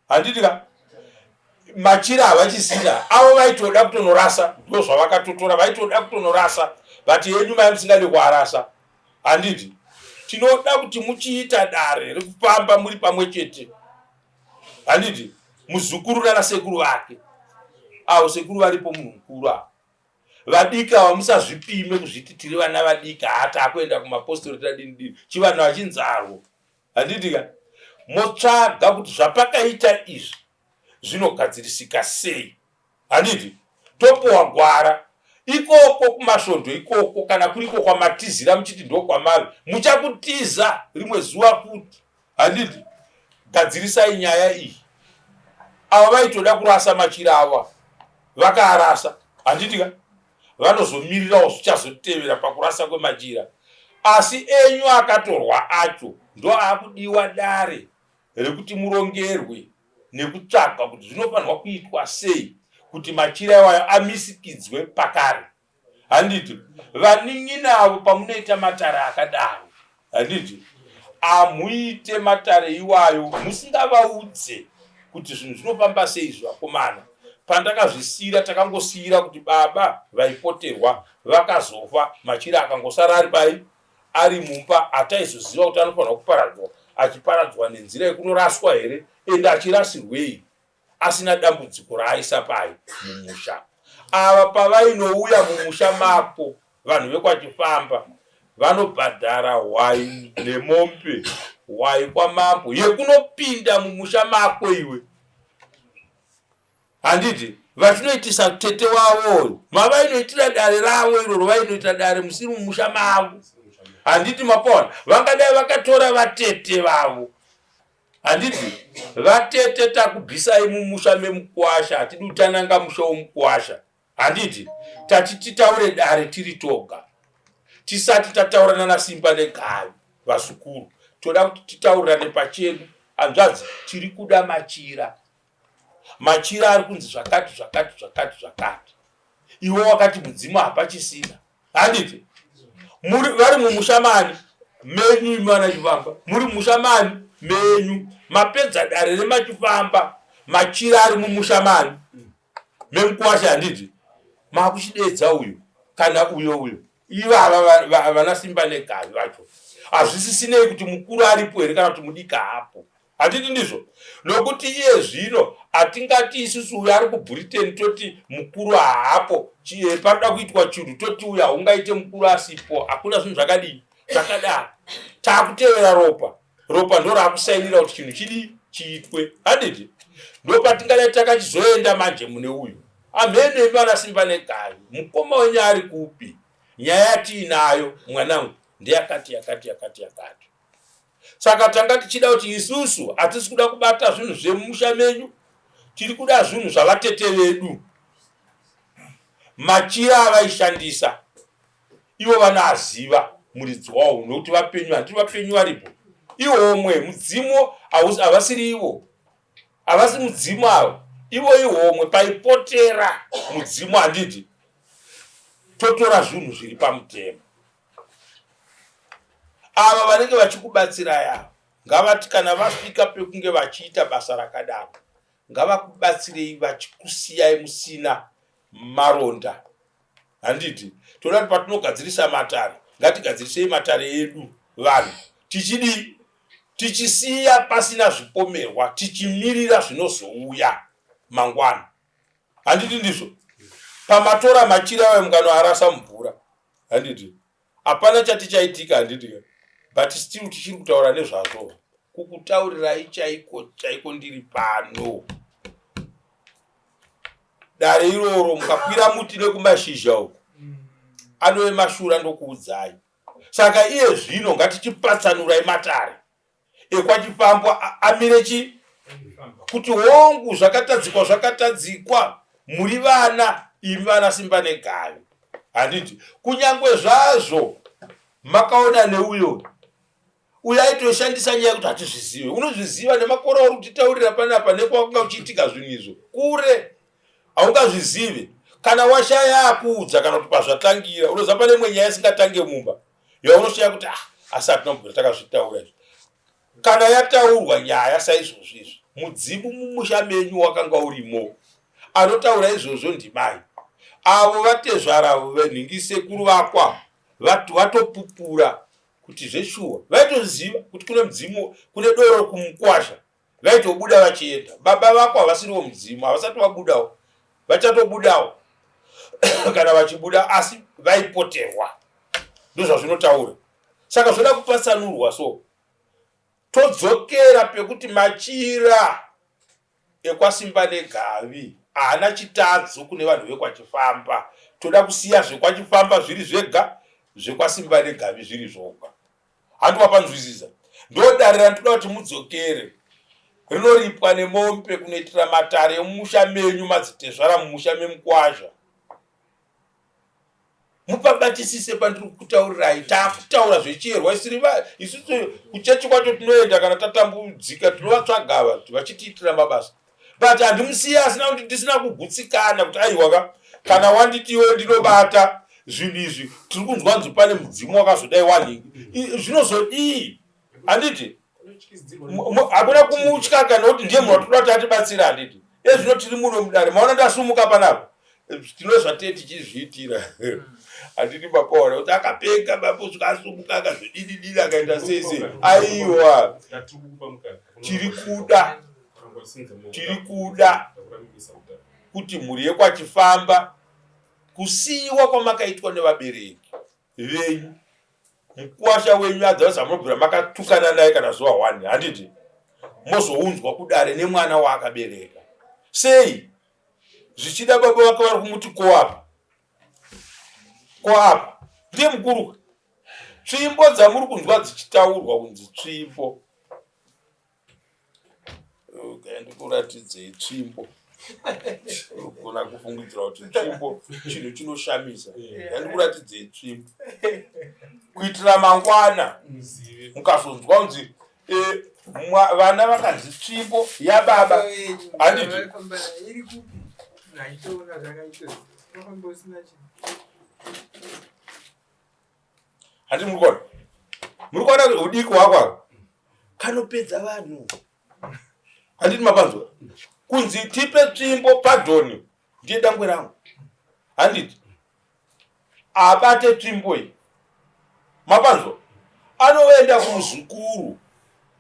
Handiti machira havachisina. Avo vaitoda kutonorasa. Ndo zvavakatotora vaitoda kutonorasa. Vati yenyu mai musingadi kuarasa. Handiti tinoda kuti muchiita dare rekufamba muri pamwe chete. Handiti muzukuru nana sekuru vake. Avo sekuru varipo munhu mukuru avo. Vadika vamusazvipime kuzviti tiri vana vadika hata akuenda kumapostori tadini chivanhu vachinzarwo. Handiti motsvaga kuti zvapakaita izvi zvinogadzirisika sei. Handiti topowa gwara ikoko kumasvondo ikoko kana kuriko kwamatizira muchiti ndo kwamave muchakutiza rimwe zuva futi. Handiti gadzirisai nyaya iyi. Ava vaitoda kurasa machira ava vakaarasa. Handiti vanozomirirawo zvichazotevera pakurasa kwemachira. Asi enyu akatorwa acho ndo akudiwa dare rekuti murongerwe nekutsvaga kuti zvinofanirwa kuitwa sei kuti machira iwayo amisikidzwe pakare. Handiti vaningi navo pamunoita matara akadaro. Handiti amuite matare iwayo musingavaudze kuti zvinhu zvinofamba sei zvakomana. Pandakazvisira takangosira kuti baba vaipoterwa vakazofa, machira akangosara ari pai ari mumba, ataizoziva kuti anofanira kuparadzwa, achiparadzwa nenzira yekunoraswa here, ende achirasirwei asina dambudziko raaisa pai mumusha. Ava pavainouya mumusha mako vanhu vekwachifamba vanobhadhara hwai nemombe, hwai kwamambo yekunopinda mumusha mako iwe. Handiti vachinoitisa tete wavo mavainoitira dare ravo iroro vainoita dare musiri mumusha mavo. Handiti mapona vangadai vakatora vatete vavo. Handiti vatete takubvisai mumusha memukwasha, hatidi kutananga musha womukwasha. Handiti tatitaure dare tiri toga, tisati tataurana naSimba neGavi vasukuru, toda kuti titaurane pachedu. Hanzvadzi tiri kuda machira, machira ari kunzi zvakati zvakati zvakati zvakati, iwo wakati mudzimu hapachisina. Handiti vari mumushamani menyu Machifamba, muri mumushamani menyu mapedza dare remachifamba, machira ari mumushamani memukwasha. Handiti makuchidedza uyu kana uyo iva vanaSimba neGavi vacho hazvisisinei kuti mukuru aripo here kana kuti mudika hapo. Handiti ndizvo? Nokuti iye zvino hatingati isusu uyu ari kuBritain toti mukuru haapo, panoda kuitwa chinhu toti uyu haungaite mukuru asipo. Hakuna zvinhu zvakadii zvakadaro. Taakutevera ropa ndo raakusainira kuti chinhu chidi chiitwe. Handiti ndopatingadai takachizoenda manje mune uyu amhene vanaSimba neGavi. Mukoma wenyu ari kupi? Nyaya yatiinayo mwanangu ndeyakati yakati yakati yakati. Saka tanga tichida kuti isusu hatisi kuda kubata zvinhu zvemumusha menyu, tiri kuda zvinhu zvavatete vedu. Machira avaishandisa ivo vanaziva muridzi wavo, nokuti vapenyu. Handiti vapenyu varipo ivo omwe, mudzimu havasiri ivo, havasi mudzimu avo, ivo ihomwe paipotera mudzimu. Handiti totora zvinhu zviri pamutemo. Ava vanenge vachikubatsirai ava ngavati kana vasvika pekunge vachiita basa rakadaro ngavakubatsirei vachikusiyai musina maronda. Handiti toda kuti patinogadzirisa matare ngatigadzirisei matare edu vanhu tichidi tichisiya pasina zvipomerwa, tichimirira zvinozouya mangwana. Handiti ndizvo? Pamatora machira ayo mungano arasa mvura. Handiti hapana chatichaitika. Handiti but still tichiri kutaura nezvazvo, kukutaurirai chaiko chaiko ndiri pano. Dare iroro mukakwira muti nekumashizha uku anove mashura ndokuudzai. Saka iye zvino ngatichipatsanurai matare ekwachifambo amire kuti hongu zvakatadzikwa muri vana imi vanaSimba neGavi. Handiti kunyangwe zvazvo makaona neuyo aitoshandisa nyaya kuti hatizvizive. Unozviziva nemakore auri kutitaurira panapa nekwakanga uchiitika zvinhu izvo kure haungazvizive. Kana washaya akuudza kana kuti pazvatangira unoziva pane imwe nyaya isingatange mumba yaunoshaya kuti asi hatina kubvira takazvitaura izvo. Kana yataurwa nyaya saizvozvo izvo, mudzimu mumusha menyu wakanga urimo anotaura izvozvo ndimai. Avo vatezvara venhingisekuru vakwa vatopupura kuti zveshuwa vaitoziva kuti kune mudzimu, kune doro kumukwasha, vaitobuda vachienda. Baba vako havasiriwo mudzimu, havasati vabudawo, vachatobudawo kana vachibuda, asi vaipoterwa. Ndozvazvinotaura. Saka zvoda kupatsanurwa. So todzokera pekuti machira ekwaSimba neGavi haana chitadzo kune vanhu vekwachifamba. Toda kusiya zvekwachifamba zviri zvega, zvekwaSimba neGavi zviri zvoga. Handiwapanzwisisa? Ndodare randoda kuti mudzokere, rinoripwa nemombe kunoitira matare emumusha menyu madzitezvara mumusha memukwasha. Mupabatisise pandiri kutaurirai. Taakutaura zvechierwa isusu kuchechi kwacho tinoenda kana tatambudzika tinovatsvaga ava kuti vachitiitira mabasa. But handimusiya asina kuti ndisina kugutsikana kuti aiwaka kana wanditi iwe ndinobata zvinhu izvi tiri kunzwa nzi pane mudzimu wakazodai waningi. Zvinozodii? handiti hakuna kumutya kana kuti ndiye munhu watoda kuti atibatsira handiti ezvino tiri muno mudare maona ndasumuka panapo tinozva tee tichizviitira handiti mapaona kuti akapeka bapo zvikasumuka akazvidididira akaenda sese aiwa tiri kuda kuti mhuri yekwachifamba kusiyiwa kwamakaitwa nevabereki venyu mukuwasha wenyu adzavasa munobvira makatukana naye kana zuva 1 handiti mozounzwa kudare nemwana waakabereka sei zvichida baba vake vari kumuti koapa ndiye mukuru tsvimbo dzamuri kunzwa dzichitaurwa kunzi tsvimbo ndikuratidzei tsvimbo kuna kufungidzira kuti tsvimbo chinhu chinoshamisa ndikuratidzei tsvimbo kuitira mangwana mukazonzwa kunzi vana vakanzi tsvimbo yababa handiti handi muri kuona udiki hwako kanopedza vanhu handiti mapanzwa kunzi tipe tsvimbo padhoni ndiye dangwe rangu handiti abate tsvimbo iyi mapanzwa anoenda kumuzukuru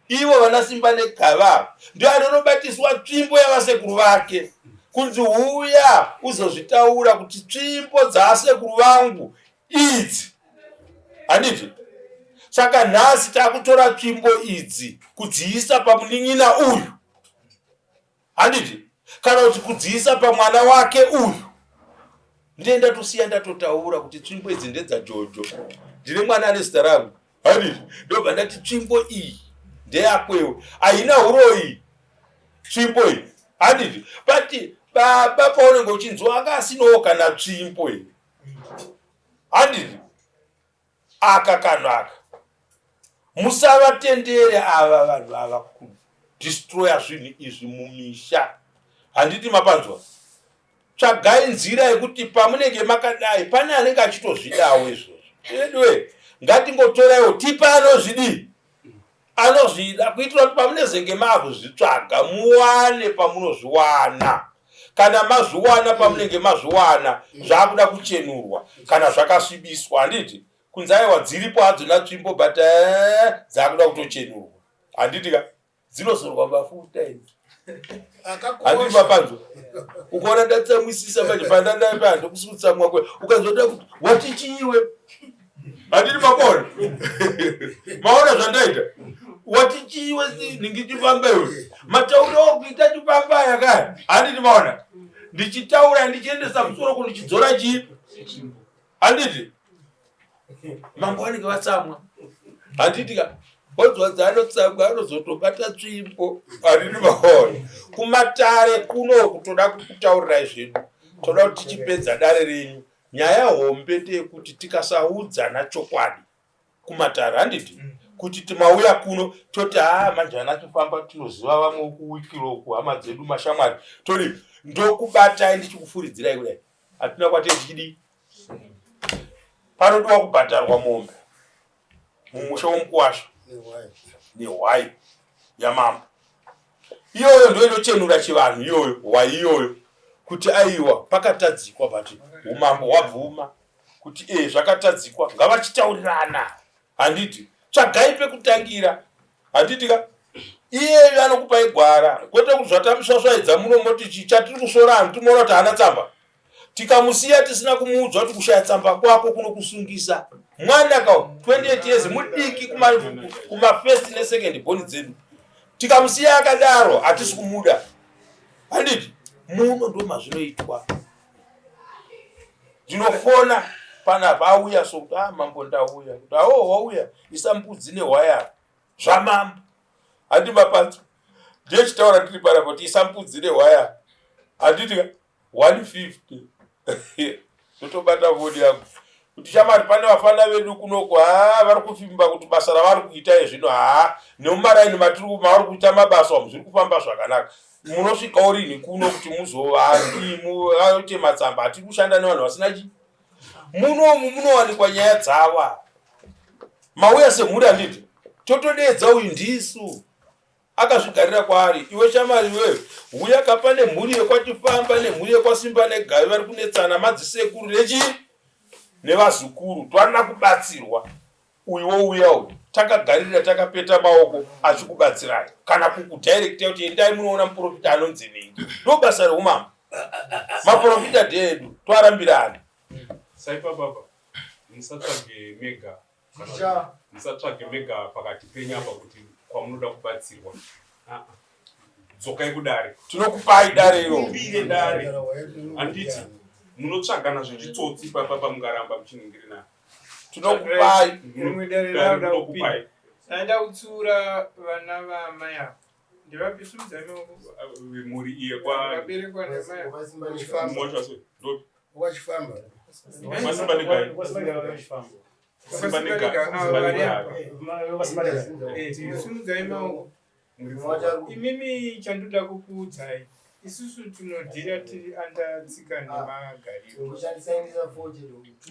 ivo vana simba negava ndio anonobatiswa tsvimbo yavasekuru vake kunzi huya uzozvitaura kuti tsvimbo dzaasekuru vangu idzi handiti saka nhasi takutora tsvimbo idzi kudziisa pamunin'ina uyu handiti kana kuti kudziisa pamwana wake uyu ndiye ndatosiya ndatotaura kuti tsvimbo idzi ndedzajojo ndine mwana ane zita rangu handiti ndobva ndati tsvimbo iyi ndeyakwewo haina uroyi tsvimbo iyi handiti bati baba paunenge uchinzwa anga asinawo kana tsvimbo iyi handiti aka kanaka musavatendere ava vanhu ava kudistroya zvinhu izvi mumisha handiti mapanzwa tsvagai nzira yekuti pamunenge makadai pane anenge achitozvidawo izvozvo edwe ngatingotoraiwo tipe anozvida kuitira kuti pamunezenge makuzvitsvaga muwane pamunozviwana kana mazviwana pamunenge mazviwana zvakuda kuchenurwa kana zvakasvibiswa handiti kunzaiwa dziripo hadzona tsvimbo but dzakuda kutochenurwa handiti ka dzinozorwa mafuta idzi handiti mapanzwa ukaona ndatsamwisisa manje pandandaipa ndokusutsamwa kwe ukazoda kuti watichiiwe handiti mapona maona zvandaita watichiiwe ningichipambewe matauro okuita chipambaya kaya handiti maona ndichitaura ndichiendesa musoro kundichidzora chipi handiti mambo vanenge vatsamwa handiti ka odzwadza anotsamwa anozotobata tsvimbo handiti maona kumatare kuno kutoda kutaurirai zvedu toda kuti tichipedza dare renyu nyaya hombe ndeyekuti tikasaudzana chokwadi kumatare handiti kuti timauya kuno toti manje anachifamba tinoziva vamwe kuwikiroku hama dzedu mashamwari tori ndokubatai ndichikufuridzirai kudai hatina kwatechidi panodiwa kubhadharwa mombe mumusha womukuwasha nehwai yamambo iyoyo ndo inochenura chivanhu iyoyo hwai iyoyo kuti aiwa pakatadzikwa pati umambo hwabvuma kuti zvakatadzikwa ngavachitaurirana handiti tsvagai pekutangira handiti ka iyeyo anokupai gwara kwete kuti zvatamusvasvaidza muno moti chatiri kusora hanhu timoona kuti haana tsamba tikamusiya tisina kumuudzwa kuti kushaya tsamba kwako kunokusungisa mwana ka 28 years mudiki kuma first nesecond born dzedu tikamusiya akadaro hatisi kumuda handiti muno ndo mazvinoitwa ndinofona panapa auya sokuti mambo ndauya kuti wauya isambudzi nehwaya zvamambo handiti mapanzo ndiye chitaura ndiri panapa kuti isambudzi nehwaya handiti 150 totobata vodi yangu kuti chamari pane vafana vedu kunoko vari kufimba kuti basa ravari kuita izvino nemumaraini matiri mavari kuita mabasa amu zviri kufamba zvakanaka munosvikawo rini kuno kuti muzoaite matsamba hatiri kushanda nevanhu vasina chi munomu munowanikwa nyaya dzava mauya semhuri handiti totodedza uyu ndisu akazvigarira kwaari. Iwe shamwari wewe uya kapa nemhuri yekwachifamba nemhuri yekwasimba negavi vari kunetsana madzisekuru nechi nevazukuru twarina kubatsirwa. Uyiwo uya uyu takagarira takapeta maoko achikubatsirai kana kukudhairekta kuti endai munoona muprofita anonzi nei. Ndo basa reumambo. Maprofita dedu twarambirana. Saipa baba musatsvage mega musatsvage mega pakati penyu apa kuti kwamunoda kubatsirwa. Dzokai kudare tinokupai dare iro mbire dare handiti munotsvagana zvechitsotsi papa mungaramba muchiningirina. Tinokupai rimwe dare rauda kupai naenda kutsura vana vamai ava ndivapisumidzai maoko mhuri iye kwa vaberekwa namai wachifamba masimba negai simudzai maoko. Imimi chandoda kukuudzai isusu tinodhira tiri andatsika nemagariro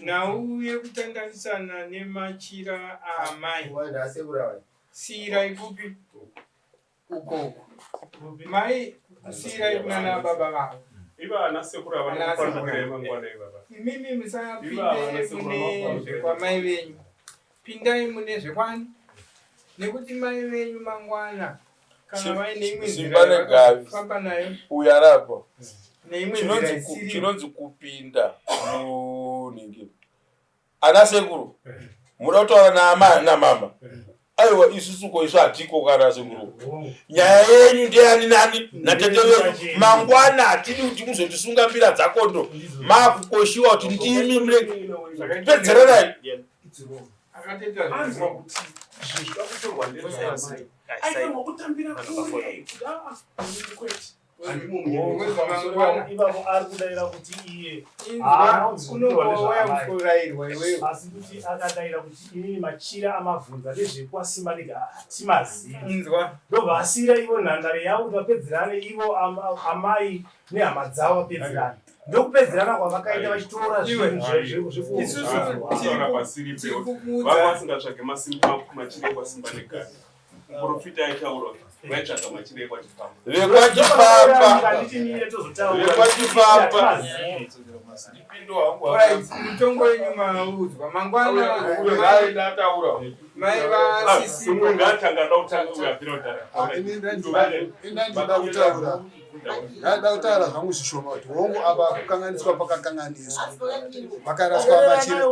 nauye kutanganisana nemachira aamai siira ikupi ukoko mai siira ikunana baba vavo iva ana sekuru avanokupandukirai mangwana ivava. Imimi musapinde mune zvekwamai venyu, pindai mune zvekwani nekuti mai venyu mangwana kana vaine imwe nzira yakafamba nayo uyarapo neimwe nzira isiri chinonzi kupinda munhingi. Ana sekuru muda kutaura naamai namama. Aiwa isusu ko isu hatiko kana sekuru. Nyaya yenyu ndeyani nani natete wenyu mangwana hatidi kuti muzotisunga mbira dzakondo makukoshiwa kuti ndimi pedzererai. akateta ivavo ari kudaira kuti iye unouya kufurayirwa iweyo asi kuti akadaira kuti inini machira amabvunza nezvekwasimba nega hatimazivi ndobva asiyira ivo nhandare yavo kuti vapedzerane ivo amai nehama dzavo vapedzerane ndokupedzerana kwavakaita vachitora vasingatsvage masimba machira ekwasimba negai. Muprofita aitaura vaitsvaga machira ekwachifamba mitongo yenyu maudzwa mangwana mai vasisimunhu atanga da kutanga uyapira kutaura ndada kutaura zvangu zvishoma kuti hongu apa kukanganiswa pakakanganiswa pakaraswa machira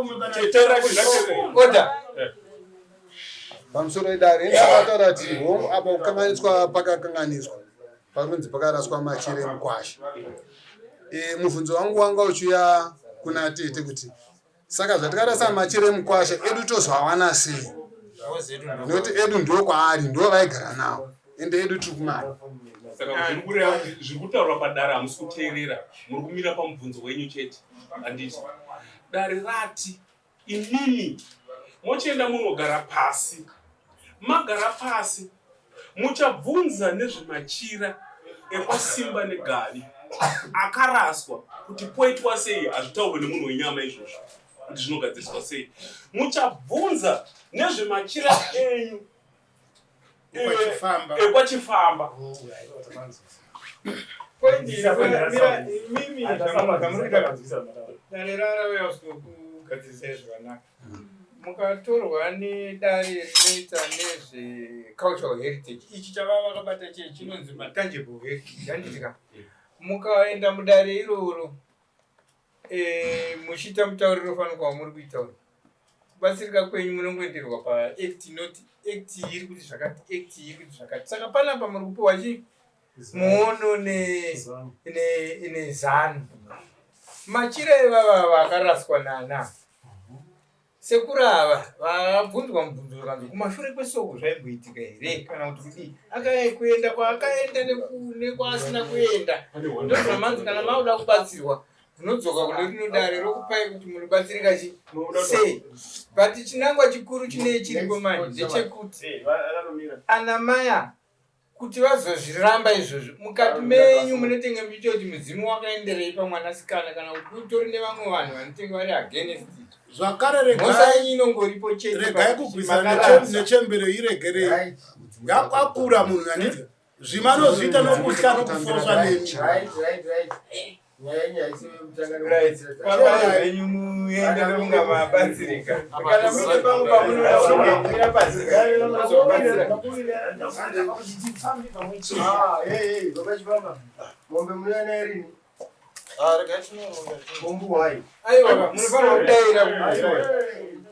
pamusoro edare ndakataura kuti hongu apa kukanganiswa pakakanganiswa parunzi pakaraswa machira emukwasha. Mubvunzo wangu wanga uchiuya kuna tete kuti saka zvatikarasa machira emukwasha edu tozvawana sei nokuti edu ndo kwaari ndo vaigara nawo ende edu tiri kumari. Saka zviri kutaurwa padare hamusi kuteerera muri kumira pamubvunzo wenyu chete. Handiti dare rati inini mochienda munogara pasi magara pasi muchabvunza nezvemachira ekwasimba negavi akaraswa kuti poitwa sei. Hazvitaurwe nemunhu wenyama izvozvo kuti zvinogadziriswa sei. Muchabvunza nezvemachira enyu ekwachifamba. dare rarauya kugadzirisa zvakanaka mukatorwa nedare rinoita nezvecultural heritage ichi chava vakabata chii chinonzi matangible heritage handitika mukaenda mudare iroro muchiita mutauriro unofanirwa wamuri kuitaura kubatsirika kwenyu munongoenderwa paact noti act iri kuti zvakati act iri kuti zvakati saka panapa muri kupiwa chii muono nezano machira evava vakaraswa nana sekuru ava vabvunzwa mubvunzo kanzi kumashure kwesoko zvaimboitika here kana kuti kudii akaekuenda kwaakaenda nekwaasina kuenda ndozvamanzi kana mauda kubatsirwa munodzoka kune rino dare rokupai kuti munobatsirika sei. But chinangwa chikuru chine chiripo mani ndechekuti anamaya kuti vazozviramba izvozvo mukati menyu munotenga mbicho kuti mudzimu wakaenderei pamwanasikana kana kuti utori nevamwe vanhu vanotenga vari against it zvakare Mosanyi inongoripo chete. regai kugwisa nechembere iregerei yakwakura munhu yandidya zvimanozviita nokutya nokufosva nemi Venyu muende kunga mabatsirika. Kana mune pangu pamunoda kumira pazika. Mombe muyana erini? Regai tinononga. Mombu wai. Aiwa, munofanira kudaira.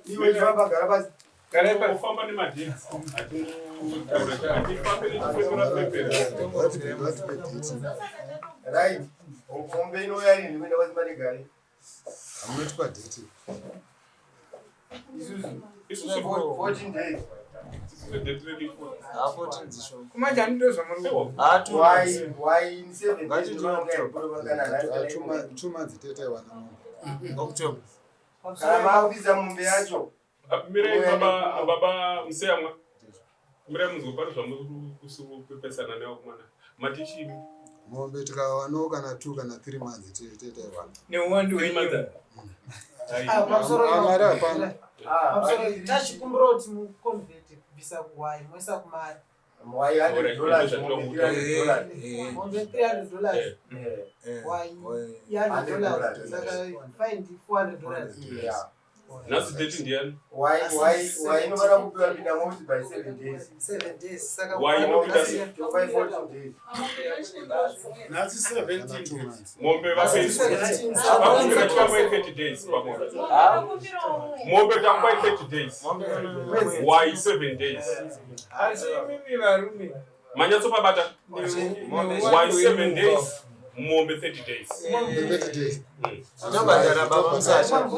Iwe chivamba gara basi. Kufamba nemadhiksi hatifambi nechifembera pepera. Right. Mombe inouya erini kuenda kwazima negari? hamunoti padheti Isusu 14 days. Kumanja ndozva muri. Why in 7 days? chuma dzitete wana October. Kana makubiza mombe yacho. Mirei baba museyamwa. Mirei muzopari zvamuri kusupepesana newo kumana. Matichi mombe tikawanawo kana 2 kana 3 months tete wana Neuwandu wenyu. amari hapana tachikumbira kuti mukonvhete kubvisa kuwai moisa kumari Why $100? mombe $300 wai $100 saka fine $400. Yeah. nhasi date ndiani? Why inofana kupiwa pinda mosi by 7 days? 7 days saka Why inopinda by 14 days. nhasi 17 mombe vakumbira tikambai 30 days pamombe. Mombe tikambai 30 days. Why 7 days? Asi mimi varume. Manyatsopabata. Why 7 days? Mombe 30 days. 30 days Tobhadhara baba Musacha.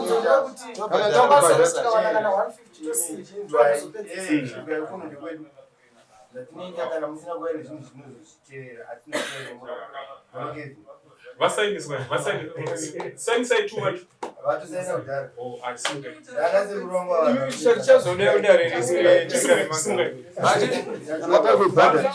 Vasainisai chuma Tichazoneodareresire. anataka kuibhadha